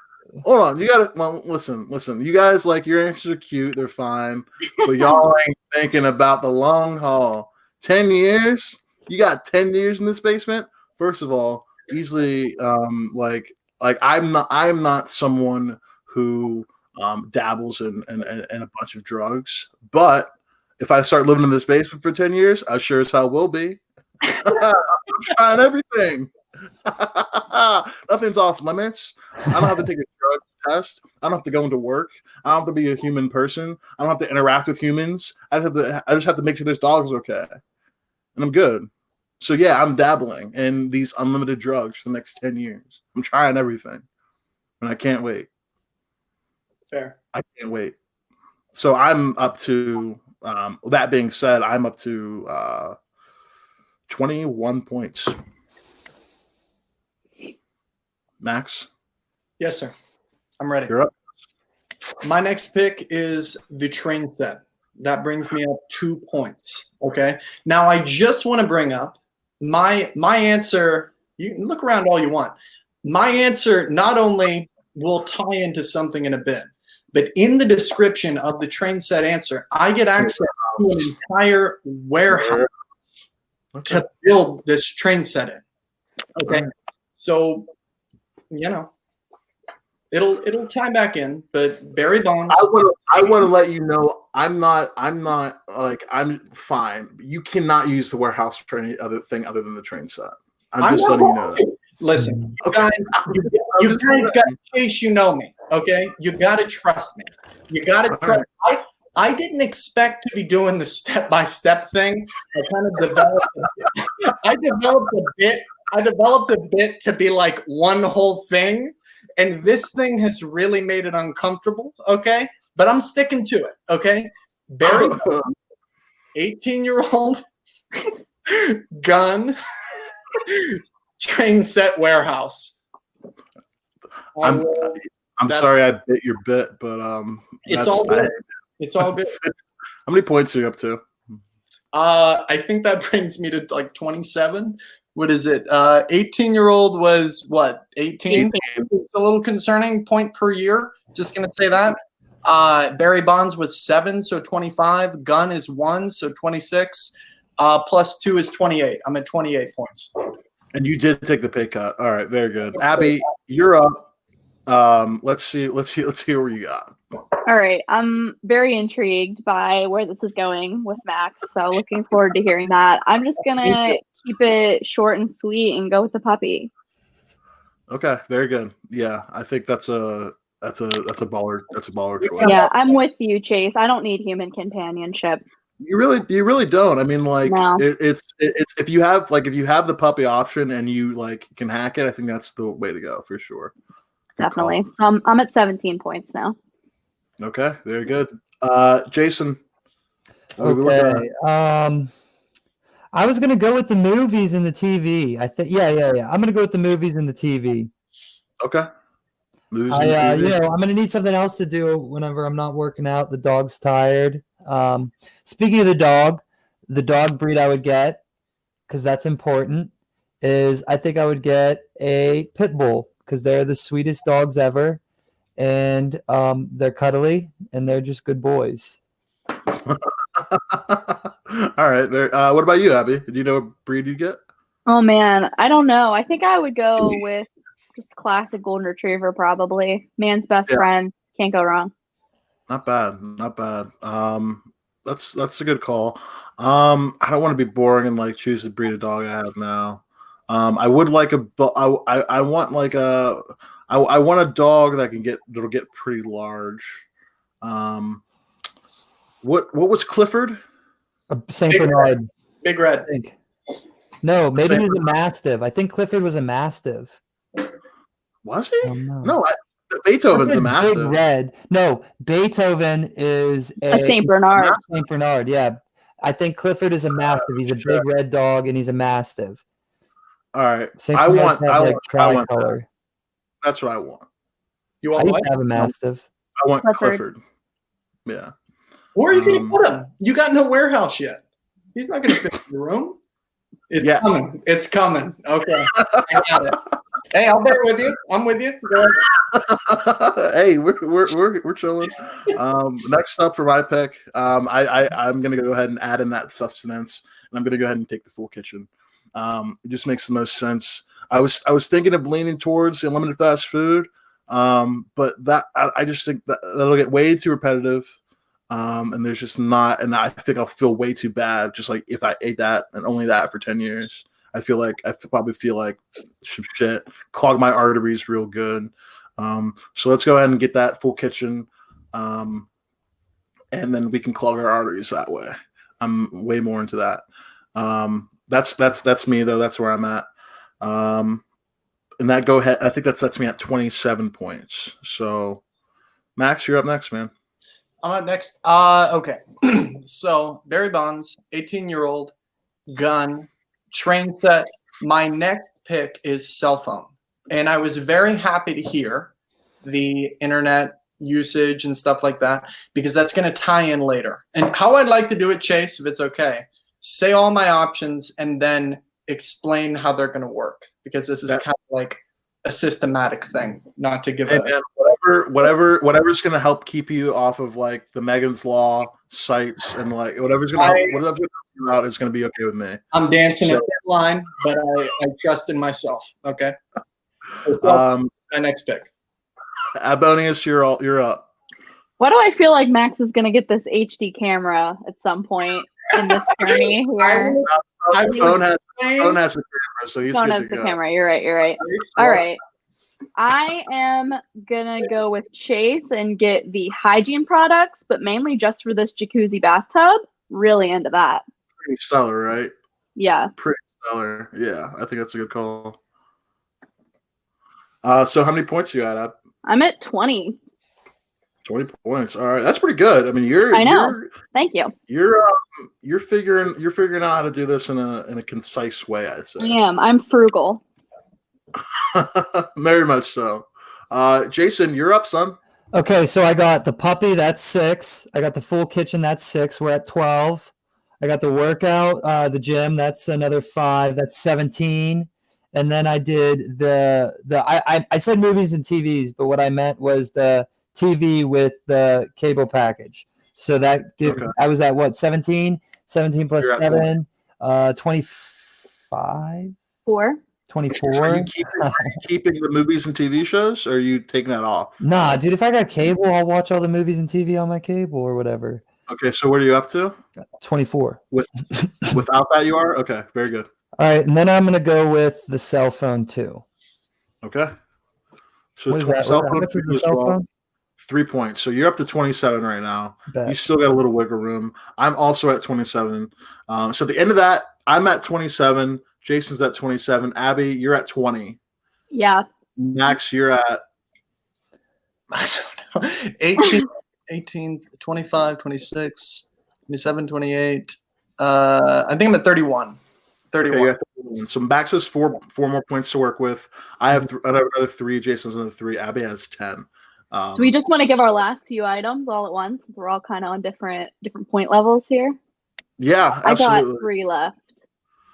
on. You gotta listen. You guys, like, your answers are cute, they're fine, but y'all ain't thinking about the long haul. 10 years? You got 10 years in this basement? First of all, easily, like I'm not someone who dabbles in a bunch of drugs, but if I start living in this basement for 10 years, I sure as hell will be. I'm trying everything. Nothing's off limits. I don't have to take a drug test. I don't have to go into work. I don't have to be a human person. I don't have to interact with humans. I just have to make sure this dog is okay. And I'm good. So yeah, I'm dabbling in these unlimited drugs for the next 10 years. I'm trying everything. And I can't wait. Fair. I can't wait. So I'm up to that being said, I'm up to 21 points. Max? Yes, sir. I'm ready. You're up. My next pick is the train set. That brings me up 2 points. Okay. Now I just want to bring up my answer. You can look around all you want. My answer not only will tie into something in a bit, but in the description of the train set answer, I get access to an entire warehouse to build this train set in. Okay. So, it'll tie back in, but Barry Bonds. I want to let you know I'm fine. You cannot use the warehouse for any other thing other than the train set. I'm just letting you know that. Listen, you guys got to chase. You know me, okay? You got to trust me. You got to trust. Right. I didn't expect to be doing the step-by-step thing. I kind of developed. I developed a bit to be like one whole thing, and this thing has really made it uncomfortable. Okay, but I'm sticking to it. Okay, Barry, 18-year-old gun. Train set warehouse. I'm sorry I bit your bit, but it's all good. It's all good. How many points are you up to? I think that brings me to like 27. What is it? 18-year-old was what? 18? It's a little concerning. Point per year. Just gonna say that. Barry Bonds was 7, so 25. Gun is 1, so 26. Plus 2 is 28. I'm at 28 points. And you did take the pay cut. All right, very good. Abby, you're up. Let's see where you got. All right. I'm very intrigued by where this is going with Max, so looking forward to hearing that. I'm just gonna keep it short and sweet and go with the puppy. Okay, very good. Yeah, I think that's a baller choice. Yeah, I'm with you, Chase. I don't need human companionship. You really don't. I mean, like No. it's if you have the puppy option and you like can hack it, I think that's the way to go for sure. Good Definitely. call. So I'm at 17 points now. Okay, very good. Jason. What are we Okay. looking at? I was gonna go with the movies and the TV. I think, yeah. I'm gonna go with the movies and the TV. Okay. Movies and TV. I'm gonna need something else to do whenever I'm not working out. The dog's tired. Speaking of the dog breed I would get, because that's important, is I think I would get a pit bull because they're the sweetest dogs ever, and they're cuddly and they're just good boys. All right. What about you, Abby? Do you know what breed you get? Oh man, I don't know. I think I would go with just classic golden retriever, probably. Man's best friend. Can't go wrong. Not bad. Not bad. That's a good call. I don't want to be boring and like choose the breed of dog I have now. I would like I want like I want a dog that'll get pretty large. What was Clifford? Saint Bernard. Big Red. I think. No, maybe Saint he was a Mastiff. I think Clifford was a Mastiff. Was he? Oh, no. No, Beethoven's a Mastiff. Big Red. No, Beethoven is A Saint Bernard. Saint Bernard, yeah. I think Clifford is a Mastiff. He's a big red dog, and he's a Mastiff. All right. I want that. That's what I want. You want I used what? to have a Mastiff. I want Clifford. Yeah. Where are you going to put him? You got no warehouse yet. He's not going to fit in the room. It's coming. It's coming. Okay. I got it. Hey, I'll bear with you. I'm with you. Hey, we're chilling. Next up for my pick, I'm gonna go ahead and add in that sustenance, and I'm gonna go ahead and take the full kitchen. It just makes the most sense. I was thinking of leaning towards the unlimited fast food, but that I just think that'll get way too repetitive. And there's just not, and I think I'll feel way too bad. Just like if I ate that and only that for 10 years, I probably feel like some shit, clog my arteries real good. So let's go ahead and get that full kitchen. And then we can clog our arteries that way. I'm way more into that. That's me though. That's where I'm at. And that go ahead. I think that sets me at 27 points. So Max, you're up next, man. I'm up next. Okay. So Barry Bonds, 18-year-old, gun, train set. My next pick is cell phone. And I was very happy to hear the internet usage and stuff like that, because that's going to tie in later. And how I'd like to do it, Chase, if it's okay, say all my options and then explain how they're going to work, because this is kind of like a systematic thing, not to give whatever's going to help keep you off of like the Megan's Law sites, and like whatever's going to help you out is going to be okay with me. I'm dancing a thin line, but I trust in myself. Okay. My next pick. Abonius, you're up. Why do I feel like Max is gonna get this HD camera at some point in this journey here? Phone has the camera, so he's phone good has to the go. camera. You're right. All right. I am gonna go with Chase and get the hygiene products, but mainly just for this jacuzzi bathtub. Really into that. Pretty stellar, right? Yeah. Pretty stellar. Yeah, I think that's a good call. So how many points you at? I'm at 20. 20 points. All right, that's pretty good. I mean, I know. Thank you. You're figuring out how to do this in a concise way, I'd say. I am. I'm frugal. Very much so. Jason, you're up, son. Okay, so I got the puppy, that's 6. I got the full kitchen, that's 6. We're at 12. I got the workout, the gym, that's another 5. That's 17. And then I did I said movies and TVs, but what I meant was the TV with the cable package. So I was at what, 17? 17 plus 7, 25? 24. Are you keeping the movies and TV shows, or are you taking that off? Nah, dude, if I got cable, I'll watch all the movies and TV on my cable or whatever. Okay, so what are you up to? 24. Without that, you are? Okay, very good. All right, and then I'm going to go with the cell phone too. Okay. So What is that? cell How phone much for is you the as cell well. phone? 3 points. So you're up to 27 right now. Bet. You still got a little wiggle room. I'm also at 27. So at the end of that, I'm at 27. Jason's at 27. Abby, you're at 20. Yeah. Max, you're at I don't know. 18, 25, 26, 27, 28. I think I'm at 31. 31. okay. You're at 31. So Max has four more points to work with. I have another 3. Jason's another 3. Abby has 10. Do we just want to give our last few items all at once since we're all kind of on different point levels here? Yeah, I absolutely. got 3 left.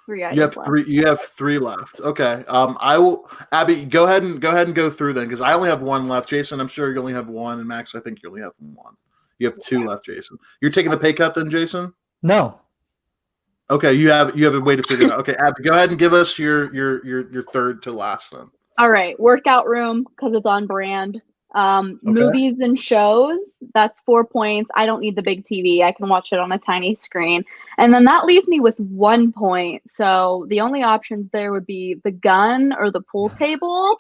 3 items You have left. 3. You have 3 left. Okay. I will. Abby, go ahead and go through then, because I only have 1 left. Jason, I'm sure you only have 1, and Max, I think you only have 1. You have 2 left, Jason. You're taking the pay cut then, Jason? No. Okay. You have a way to figure it out. Okay, Abby, go ahead and give us your third to last then. All right, workout room because it's on brand. Movies and shows, that's 4 points. I don't need the big TV. I can watch it on a tiny screen. And then that leaves me with 1 point. So the only options there would be the gun or the pool table.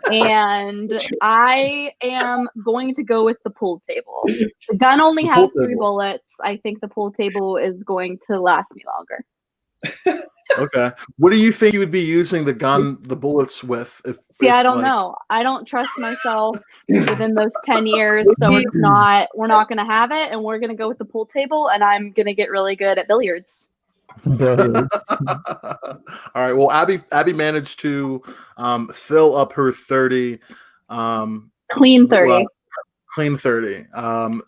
And I am going to go with the pool table. The gun only has 3 bullets. I think the pool table is going to last me longer. Okay. What do you think you would be using the bullets with? I don't know. I don't trust myself within those 10 years. So we're not going to have it. And we're going to go with the pool table. And I'm going to get really good at billiards. All right. Well, Abby managed to fill up her 30. Clean 30. Clean 30.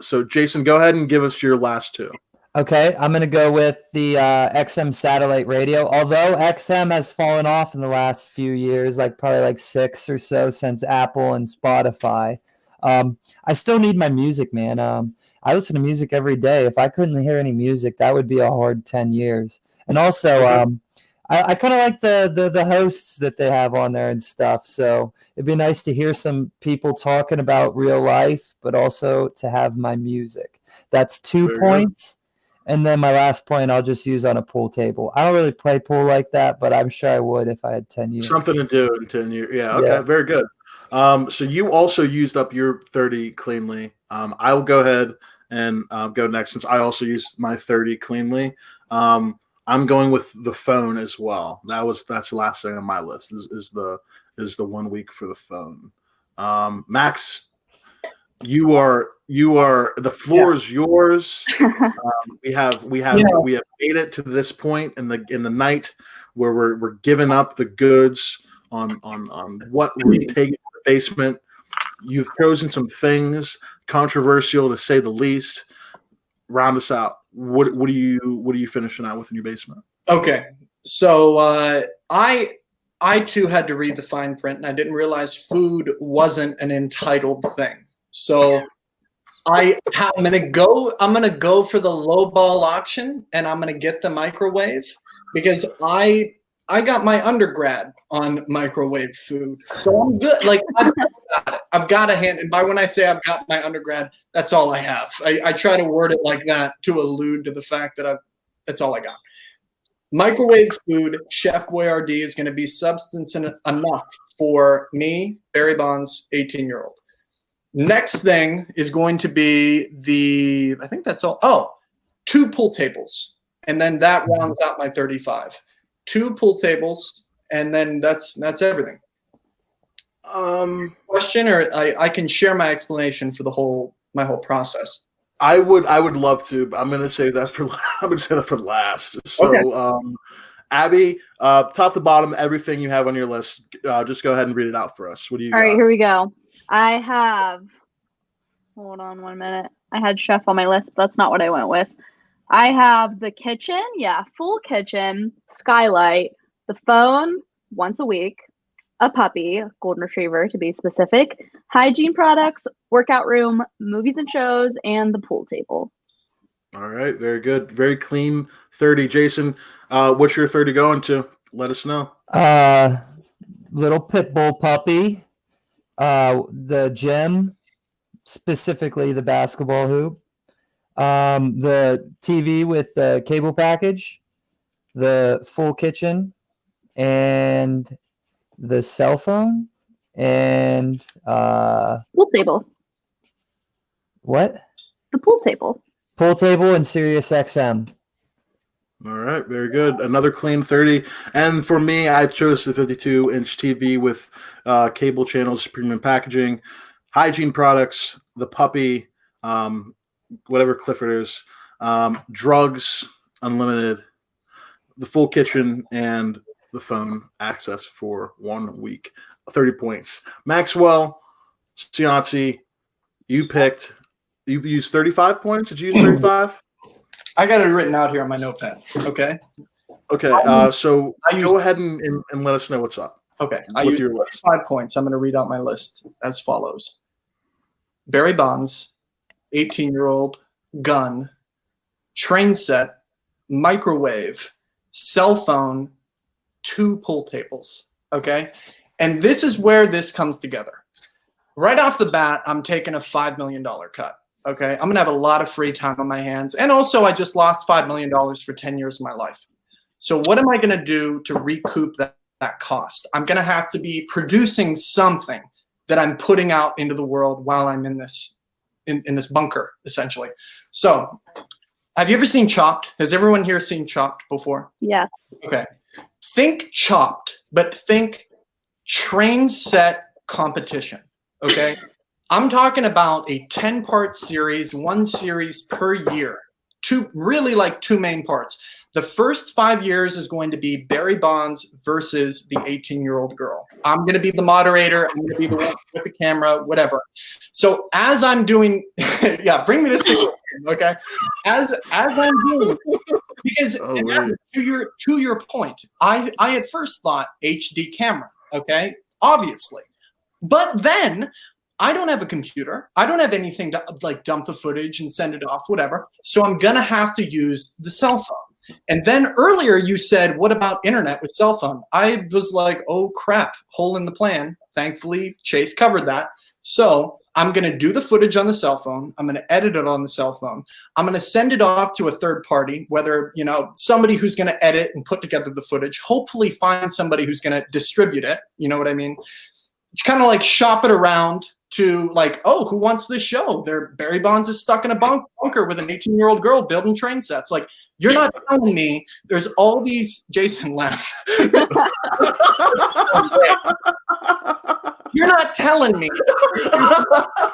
So Jason, go ahead and give us your last 2. Okay, I'm going to go with the XM satellite radio. Although XM has fallen off in the last few years, probably 6 or so since Apple and Spotify. I still need my music, man. I listen to music every day. If I couldn't hear any music, that would be a hard 10 years. And also, I kind of like the hosts that they have on there and stuff. So it'd be nice to hear some people talking about real life, but also to have my music. That's 2 points. And then my last point I'll just use on a pool table. I don't really play pool like that, but I'm sure I would if I had 10 years. Something to do in 10 years. Yeah, okay, very good. So you also used up your 30 cleanly. I'll go ahead and go next since I also used my 30 cleanly. I'm going with the phone as well. That's the last thing on my list is the 1 week for the phone. Max, you are the floor is yours. We have made it to this point in the night where we're giving up the goods on what we're taking to the basement. You've chosen some things controversial to say the least. Round us out. What are you finishing out with in your basement? Okay, so I too had to read the fine print, and I didn't realize food wasn't an entitled thing. So I'm gonna go for the low ball option, and I'm gonna get the microwave because I got my undergrad on microwave food, so I'm good. I've got a hand. And by when I say I've got my undergrad, that's all I have. I try to word it like that to allude to the fact that that's all I got. Microwave food, Chef Boyardee is going to be substance enough for me, Barry Bonds, 18-year-old. Next thing is going to be I think that's all. Oh, 2 pool tables. And then that rounds out my 35. 2 pool tables, and then that's everything. Question, or I can share my explanation for my whole process. I would love to, but I'm going to say that for last. So, okay. Abby, top to bottom, everything you have on your list, just go ahead and read it out for us. What do you got? All right, here we go. I have. Hold on 1 minute. I had chef on my list, but that's not what I went with. I have the kitchen, full kitchen, skylight, the phone once a week, a puppy, a golden retriever to be specific, hygiene products, workout room, movies and shows, and the pool table. All right, very good. Very clean 30. Jason, what's your 30 going to? Let us know. Little pit bull puppy, the gym, specifically the basketball hoop, the TV with the cable package, the full kitchen, and the cell phone, and Pool table. what? The pool table. Pool table and Sirius XM. All right, very good. Another clean 30. And for me, I chose the 52-inch TV with cable channels, premium packaging, hygiene products, the puppy, whatever Clifford is, drugs, unlimited, the full kitchen, and the phone access for 1 week. 30 points. Maxwell, Cianci, you used 35 points. Did you use 35? I got it written out here on my notepad. Okay. Okay. So go ahead and let us know what's up. Okay. With your list. 5 points. I'm going to read out my list as follows: Barry Bonds, 18-year-old, gun, train set, microwave, cell phone, 2 pool tables. Okay. And this is where this comes together. Right off the bat, I'm taking a $5 million cut. Okay. I'm going to have a lot of free time on my hands. And also, I just lost $5 million for 10 years of my life. So what am I going to do to recoup that cost? I'm going to have to be producing something that I'm putting out into the world while I'm in this bunker, essentially. So have you ever seen Chopped? Has everyone here seen Chopped before? Yes. Okay. Think Chopped, but think train set competition. Okay. I'm talking about a 10-part series, 1 series per year. 2 main parts. The first 5 years is going to be Barry Bonds versus the 18-year-old girl. I'm going to be the moderator. I'm going to be the one with the camera, whatever. So as I'm doing, bring me the signal, okay? As I'm doing, because to your point, I at first thought HD camera, okay? Obviously. But then I don't have a computer. I don't have anything to dump the footage and send it off, whatever. So I'm going to have to use the cell phone. And then earlier you said, what about internet with cell phone? I was like, oh crap, hole in the plan. Thankfully, Chase covered that. So I'm going to do the footage on the cell phone. I'm going to edit it on the cell phone. I'm going to send it off to a third party, whether, somebody who's going to edit and put together the footage, hopefully find somebody who's going to distribute it. You know what I mean? Kind of shop it around to who wants this show? Barry Bonds is stuck in a bunker with an 18-year-old girl building train sets. You're not telling me there's all these Jason laughs. You're not telling me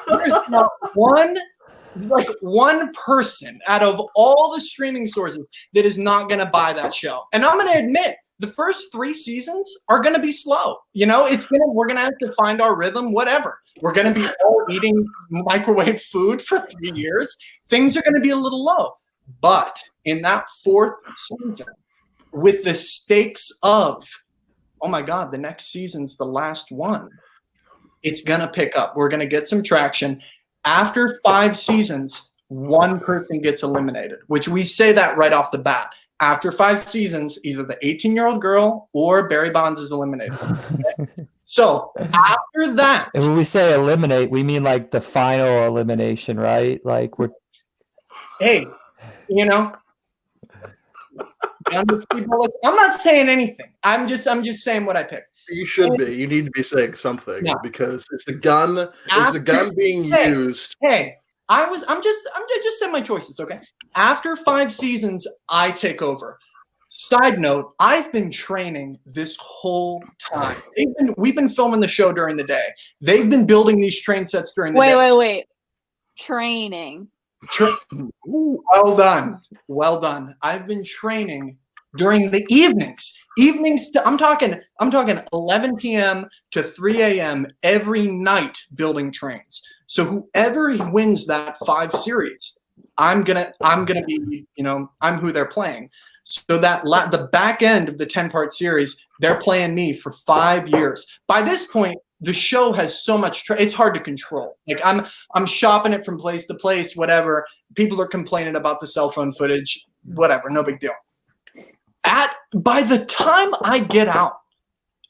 there's not one person out of all the streaming sources that is not going to buy that show. And I'm going to admit, the first 3 seasons are going to be slow. We're going to have to find our rhythm, whatever. We're going to be all eating microwave food for 3 years. Things are going to be a little low. But in that 4th season, with the stakes of, oh my God, the next season's the last one, it's going to pick up. We're going to get some traction. After 5 seasons, 1 person gets eliminated, which we say that right off the bat. After 5 seasons, either the 18-year-old girl or Barry Bonds is eliminated. Okay? So after that, and when we say eliminate, we mean the final elimination, right? hey, I'm not saying anything. I'm just saying what I picked. You should be. You need to be saying something because it's the gun. It's the gun being used. Hey. I'm just saying my choices, okay? After 5 seasons, I take over. Side note, I've been training this whole time. We've been filming the show during the day. They've been building these train sets during the day. Wait. Training. Well done. I've been training during the evenings. I'm talking 11 p.m. to 3 a.m. every night building trains. So whoever wins that 5 series, I'm gonna be, I'm who they're playing. So that the back end of the 10-part series, they're playing me for 5 years. By this point, the show has so much. It's hard to control. I'm shopping it from place to place. Whatever. People are complaining about the cell phone footage. Whatever. No big deal. By the time I get out,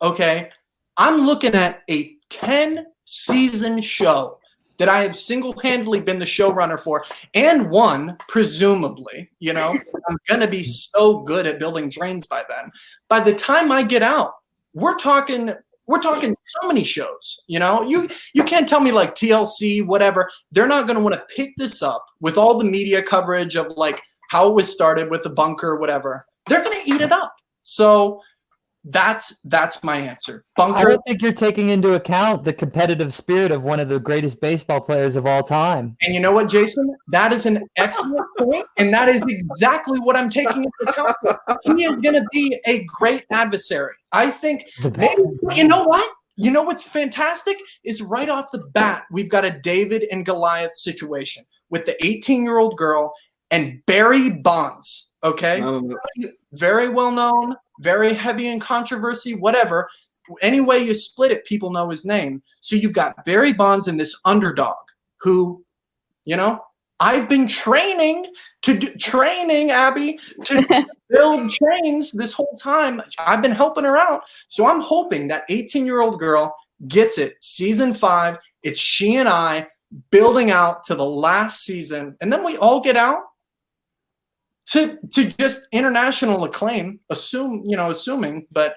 okay, I'm looking at a 10-season show that I have single-handedly been the showrunner for and won, presumably. I'm going to be so good at building trains by then. By the time I get out, we're talking We're talking so many shows, you know. You can't tell me like TLC, whatever. They're not going to want to pick this up with all the media coverage of like how it was started with the bunker, whatever. They're going to eat it up. So that's my answer. Bunker. I don't think you're taking into account the competitive spirit of one of the greatest baseball players of all time. And you know what, Jason? That is an excellent point, and that is exactly what I'm taking into account. He is going to be a great adversary. I think maybe, you know what? You know what's fantastic is right off the bat, we've got a David and Goliath situation with the 18-year-old girl and Barry Bonds, okay? Very well known, very heavy in controversy, whatever. Any way you split it, people know his name. So you've got Barry Bonds and this underdog who, you know, I've been training, Abby, to build chains this whole time. I've been helping her out. So I'm hoping that 18-year-old girl gets it. Season 5, it's she and I building out to the last season. And then we all get out to just international acclaim, assuming, but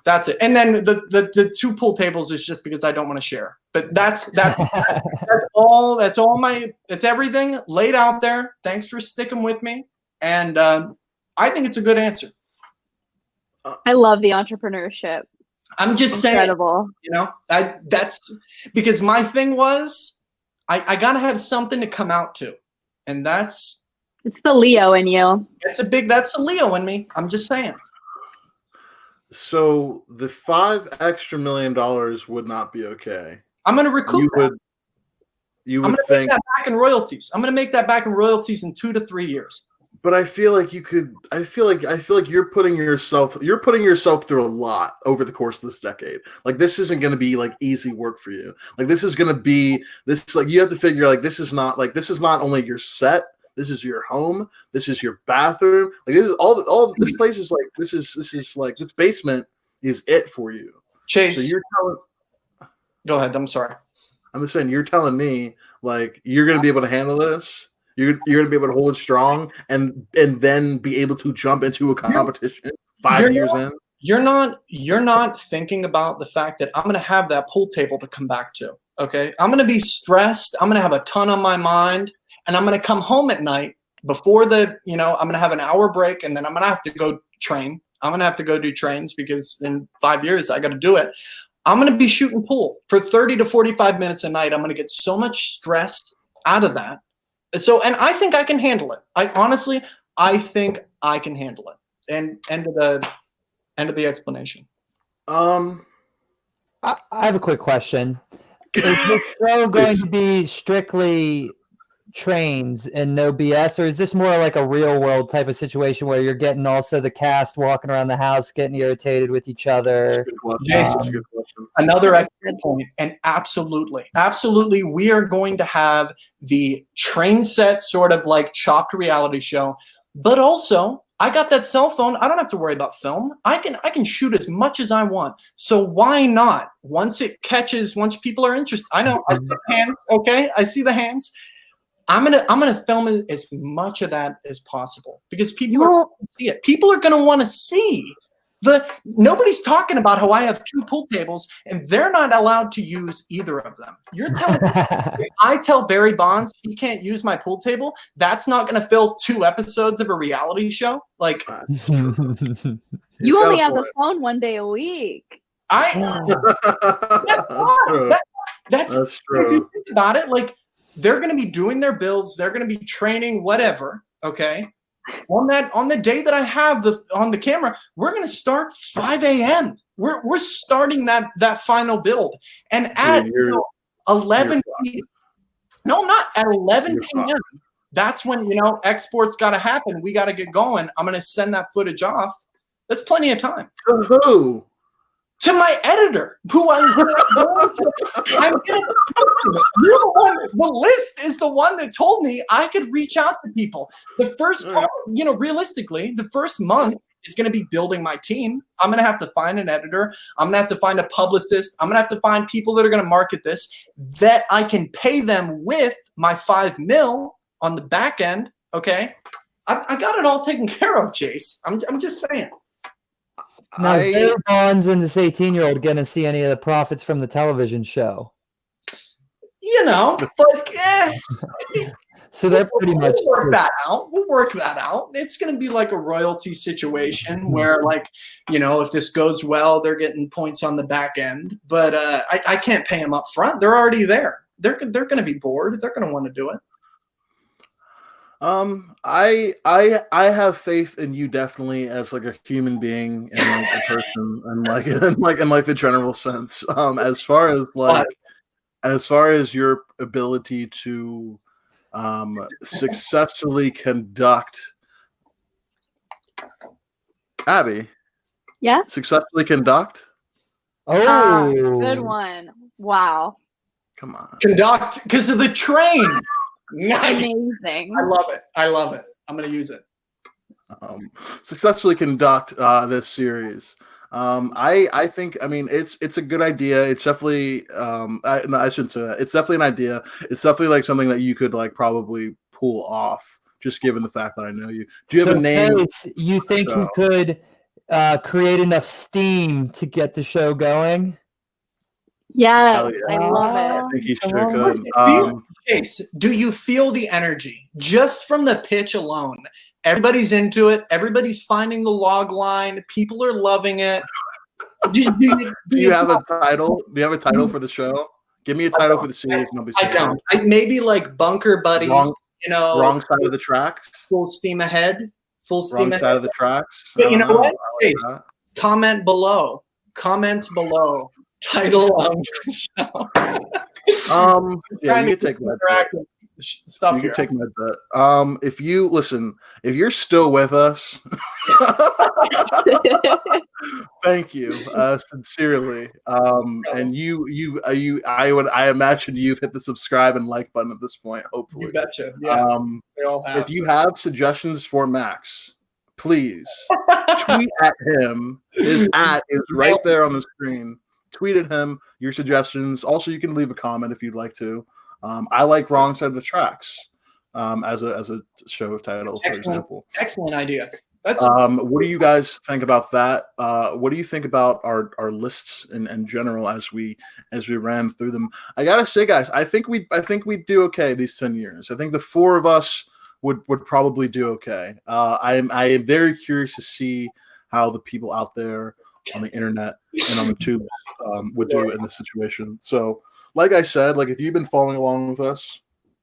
that's it. And then the 2 pool tables is just because I don't want to share. But that's all. It's everything laid out there. Thanks for sticking with me. And I think it's a good answer. I love the entrepreneurship. I'm just incredible. Saying, that's because my thing was I gotta have something to come out to. And it's the Leo in you. That's the Leo in me. I'm just saying. So the $5 extra million would not be okay. I'm going to recoup that. You I'm would going to make that back in royalties. I'm going to make that back in royalties in 2 to 3 years. But I feel like you could. I feel like you're putting yourself through a lot over the course of this decade. Like this isn't going to be like easy work for you. Like this is going to be this. Like you have to figure like this is not only your set. This is your home. This is your bathroom. Like this is all this place is like this is like this basement is it for you. Chase. So you're telling. Go ahead. I'm sorry. I'm just saying you're telling me like you're going to be able to handle this. You're going to be able to hold it strong and then be able to jump into a competition 5 years in. You're not thinking about the fact that I'm going to have that pool table to come back to. Okay, I'm going to be stressed. I'm going to have a ton on my mind. And I'm going to come home at night before I'm going to have an hour break and then I'm going to have to go train. I'm going to have to go do trains because in 5 years I got to do it. I'm going to be shooting pool for 30 to 45 minutes a night. I'm going to get so much stress out of that. So, and I think I can handle it. I think I can handle it. And end of the explanation. I have a quick question. Is this show going to be strictly trains and no BS, or is this more like a real world type of situation where you're getting also the cast walking around the house getting irritated with each other? That's a good question. Another excellent point. And absolutely we are going to have the train set sort of like chopped reality show, but also I got that cell phone. I don't have to worry about film. I can shoot as much as I want. So why not? Once people are interested. I know I see the hands. Okay, I see the hands. I'm gonna film as much of that as possible because people are going to see it. People are gonna want to see nobody's talking about how I have 2 pool tables and they're not allowed to use either of them. You're telling me if I tell Barry Bonds he can't use my pool table, that's not gonna fill 2 episodes of a reality show? Like you only have the phone 1 day a week. That's true. If you think about it, like they're going to be doing their builds. They're going to be training, whatever. Okay. On the day that I have on the camera, we're going to start 5 a.m. We're starting that final build. And at 11 p.m. No, not at 11 p.m. That's when, export's got to happen. We got to get going. I'm going to send that footage off. That's plenty of time. To who? To my editor, who I'm gonna the list is the one that told me I could reach out to people. The first part, realistically, the first month is going to be building my team. I'm going to have to find an editor. I'm going to have to find a publicist. I'm going to have to find people that are going to market this, that I can pay them with my $5 million on the back end. Okay. I got it all taken care of, Chase. I'm just saying. Now, is Barry Bonds and this 18-year-old going to see any of the profits from the television show? But so they're pretty much we'll work that out. We'll work that out. It's going to be like a royalty situation where, if this goes well, they're getting points on the back end. But I can't pay them up front. They're already there. They're going to be bored. They're going to want to do it. I have faith in you definitely as like a human being and like a person and like the general sense. As far as your ability to successfully conduct Abby. Yeah. Successfully conduct. Oh, good one. Wow. Come on. Conduct because of the train. Nice. Amazing. I love it. I'm going to use it. Successfully conduct this series. I think, it's a good idea. It's definitely, I shouldn't say that. It's definitely an idea. It's definitely like something that you could like probably pull off, just given the fact that I know you. Do you have a name? You think you could create enough steam to get the show going? Yeah, I love it. I think he sure could. Do you feel the energy just from the pitch alone? Everybody's into it. Everybody's finding the log line. People are loving it. Do you have a title? Do you have a title for the show? Give me a title for the series. And I'll be I don't. Maybe like Bunker Buddies. Wrong side of the tracks. Full steam ahead. Full steam ahead. Wrong side of the tracks. But you know what? Comment below. Comments below. Title of the show. Yeah, you can take my bet. Stuff you can take my bet. If you're still with us, thank you, sincerely. And I imagine you've hit the subscribe and like button at this point. Hopefully, you betcha. Yeah, they all have. If you have suggestions for Max, please tweet at him. His @ is right there on the screen. Tweet at him your suggestions. Also, you can leave a comment if you'd like to. I like Wrong Side of the Tracks as a show title, for example. Excellent idea. What do you guys think about that? What do you think about our lists in general as we ran through them? I gotta say, guys, I think we do okay these 10 years. I think the four of us would probably do okay. I am very curious to see how the people out there on the internet and on the tube would do in this situation. So, like I said, like if you've been following along with us,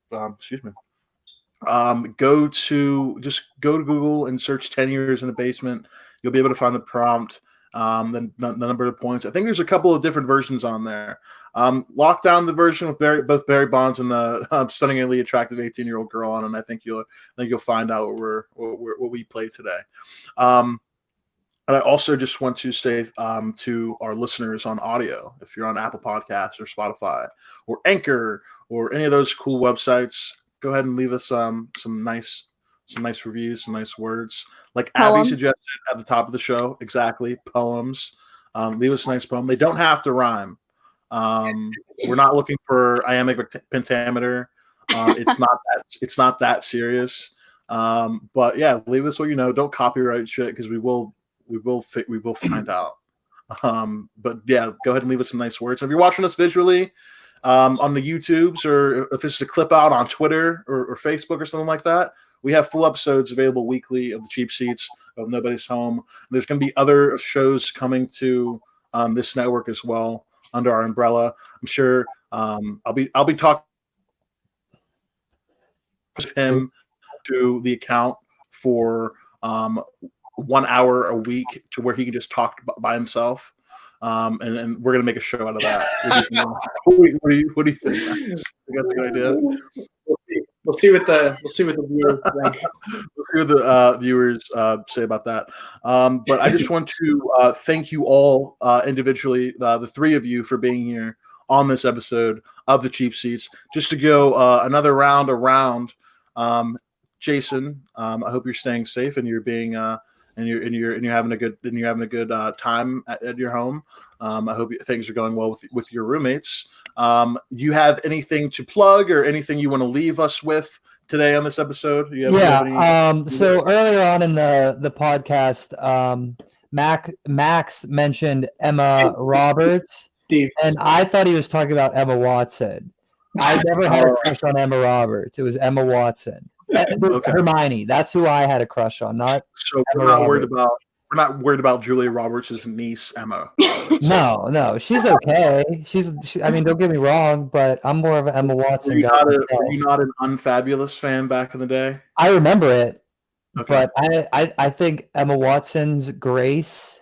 go to Google and search 10 years in the basement. You'll be able to find the prompt, the number of points. I think there's a couple of different versions on there. Lock down the version with both Barry Bonds and the stunningly attractive 18-year-old girl on, and I think you'll find out what we played today. And I also just want to say to our listeners on audio, if you're on Apple Podcasts or Spotify or Anchor or any of those cool websites, go ahead and leave us some nice reviews, some nice words. Like Abby suggested at the top of the show, exactly, poems. Leave us a nice poem. They don't have to rhyme. We're not looking for iambic pentameter. It's not that serious. But yeah, leave us what you know. Don't copyright shit because we will find out. But yeah, go ahead and leave us some nice words. If you're watching us visually on the YouTubes, or if it's a clip out on Twitter or Facebook or something like that, we have full episodes available weekly of the Cheap Seats of Nobody's Home. There's going to be other shows coming to this network as well under our umbrella. I'm sure I'll be talking to him to the account for 1 hour a week to where he can just talk by himself. And then we're going to make a show out of that. What do you think? You got a good idea? We'll see what the viewers think. We'll see what the viewers say about that. But I just want to thank you all individually, the three of you, for being here on this episode of the Cheap Seats. Just to go another round around. Jason, I hope you're staying safe and you're being and you're having a good time at your home. I hope things are going well with your roommates. Do you have anything to plug or anything you want to leave us with today on this episode? So earlier on in the podcast, Max mentioned Emma Roberts, Steve. and I thought he was talking about Emma Watson. I never had a crush on Emma Roberts. It was Emma Watson. Okay. Hermione. That's who I had a crush on, not So Emma we're not Roberts. worried about Julia Roberts' niece Emma Roberts. No, she's okay. I mean, don't get me wrong, but I'm more of an Emma Watson guy. Were you not an Unfabulous fan back in the day? I remember it, Okay. but I think Emma Watson's grace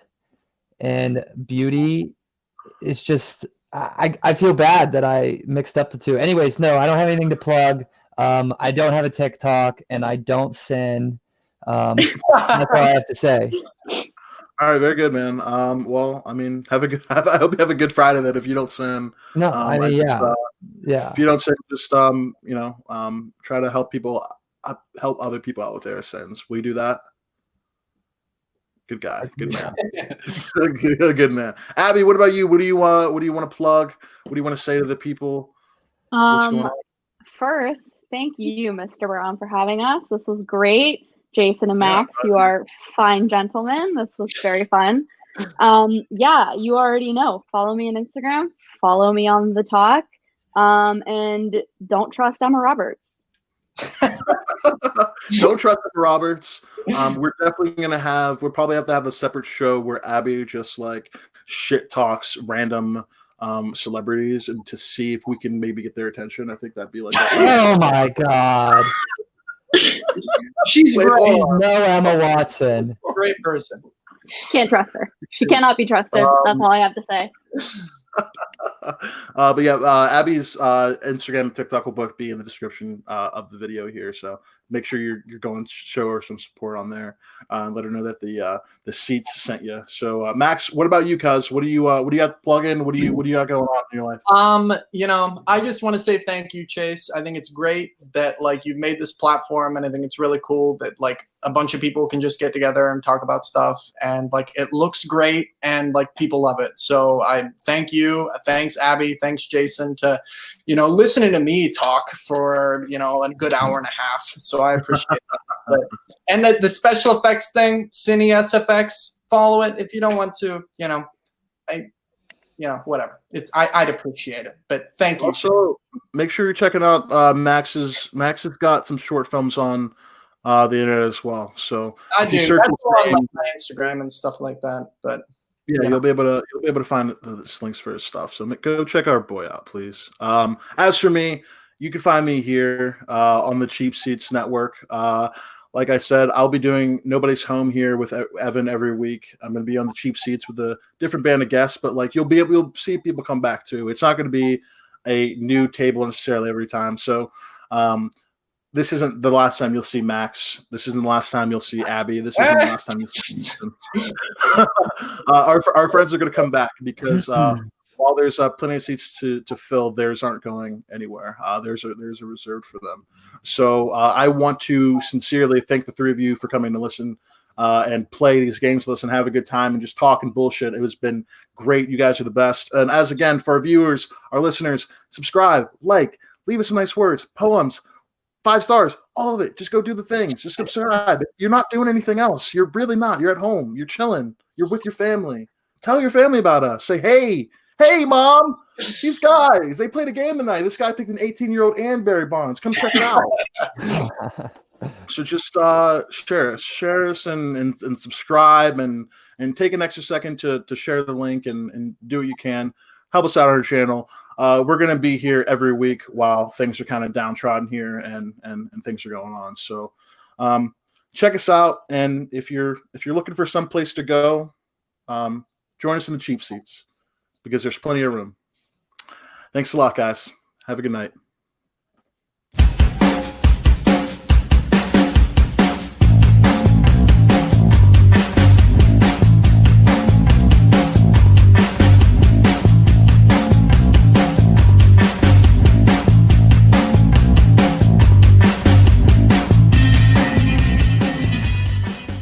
and beauty is just I feel bad that I mixed up the two. Anyways, no, I don't have anything to plug. I don't have a TikTok and I don't sin. That's all I have to say. All right, very good, man. Well, I mean, I hope you have a good Friday. That if you don't sin, No, I mean, yeah. If you don't sin, just try to help other people out with their sins. Will you do that? Good guy, good man, good man. Abby, what about you? What do you want to plug? What do you want to say to the people? What's going on? First, thank you, Mr. Brown, for having us. This was great. Jason and Max, you are fine gentlemen. This was very fun. You already know. Follow me on Instagram. Follow me on the talk. And don't trust Emma Roberts. Don't trust Emma Roberts. We're probably have to have a separate show where Abby just like shit talks random celebrities and to see if we can maybe get their attention. I think that'd be like oh my god. She's great. She's no Emma Watson. Great person. Can't trust her. She cannot be trusted. That's all I have to say. But yeah, Abby's Instagram and TikTok will both be in the description of the video here. So make sure you're going to show her some support on there and let her know that the seats sent you. So Max, what about you, cuz? What do you got to plug in? What do you got going on in your life? I just want to say thank you, Chase. I think it's great that like you've made this platform, and I think it's really cool that like a bunch of people can just get together and talk about stuff, and like it looks great and like people love it. So I thank you. Thanks, Abby. Thanks, Jason, to listening to me talk for a good hour and a half. So I appreciate that. And the special effects thing, Cine SFX, follow it. If you don't want to, whatever. I'd appreciate it. But thank you. Also, make sure you're checking out Max has got some short films on the internet as well. So I if you do. search That's on my Instagram and stuff like that. But yeah, you'll be able to find the links for his stuff. So go check our boy out, please. As for me, you can find me here on the Cheap Seats Network. Like I said, I'll be doing Nobody's Home here with Evan every week. I'm going to be on the Cheap Seats with a different band of guests, but like you'll see people come back too. It's not going to be a new table necessarily every time. So this isn't the last time you'll see Max. This isn't the last time you'll see Abby. This isn't the last time you'll see Ethan. Our friends are going to come back because while there's plenty of seats to fill, theirs aren't going anywhere. There's a reserved for them. So I want to sincerely thank the three of you for coming to listen and play these games with us and have a good time and just talk and bullshit. It has been great. You guys are the best. And as again, for our viewers, our listeners, subscribe, like, leave us some nice words, poems, 5 stars, all of it. Just go do the things. Just subscribe. You're not doing anything else. You're really not. You're at home. You're chilling. You're with your family. Tell your family about us. Say, hey, Mom, these guys, they played a game tonight. This guy picked an 18-year-old and Barry Bonds. Come check it out. So just share us and subscribe and take an extra second to share the link and do what you can. Help us out on our channel. We're going to be here every week while things are kind of downtrodden here and things are going on. So check us out. And if you're looking for some place to go, join us in the Cheap Seats because there's plenty of room. Thanks a lot, guys. Have a good night.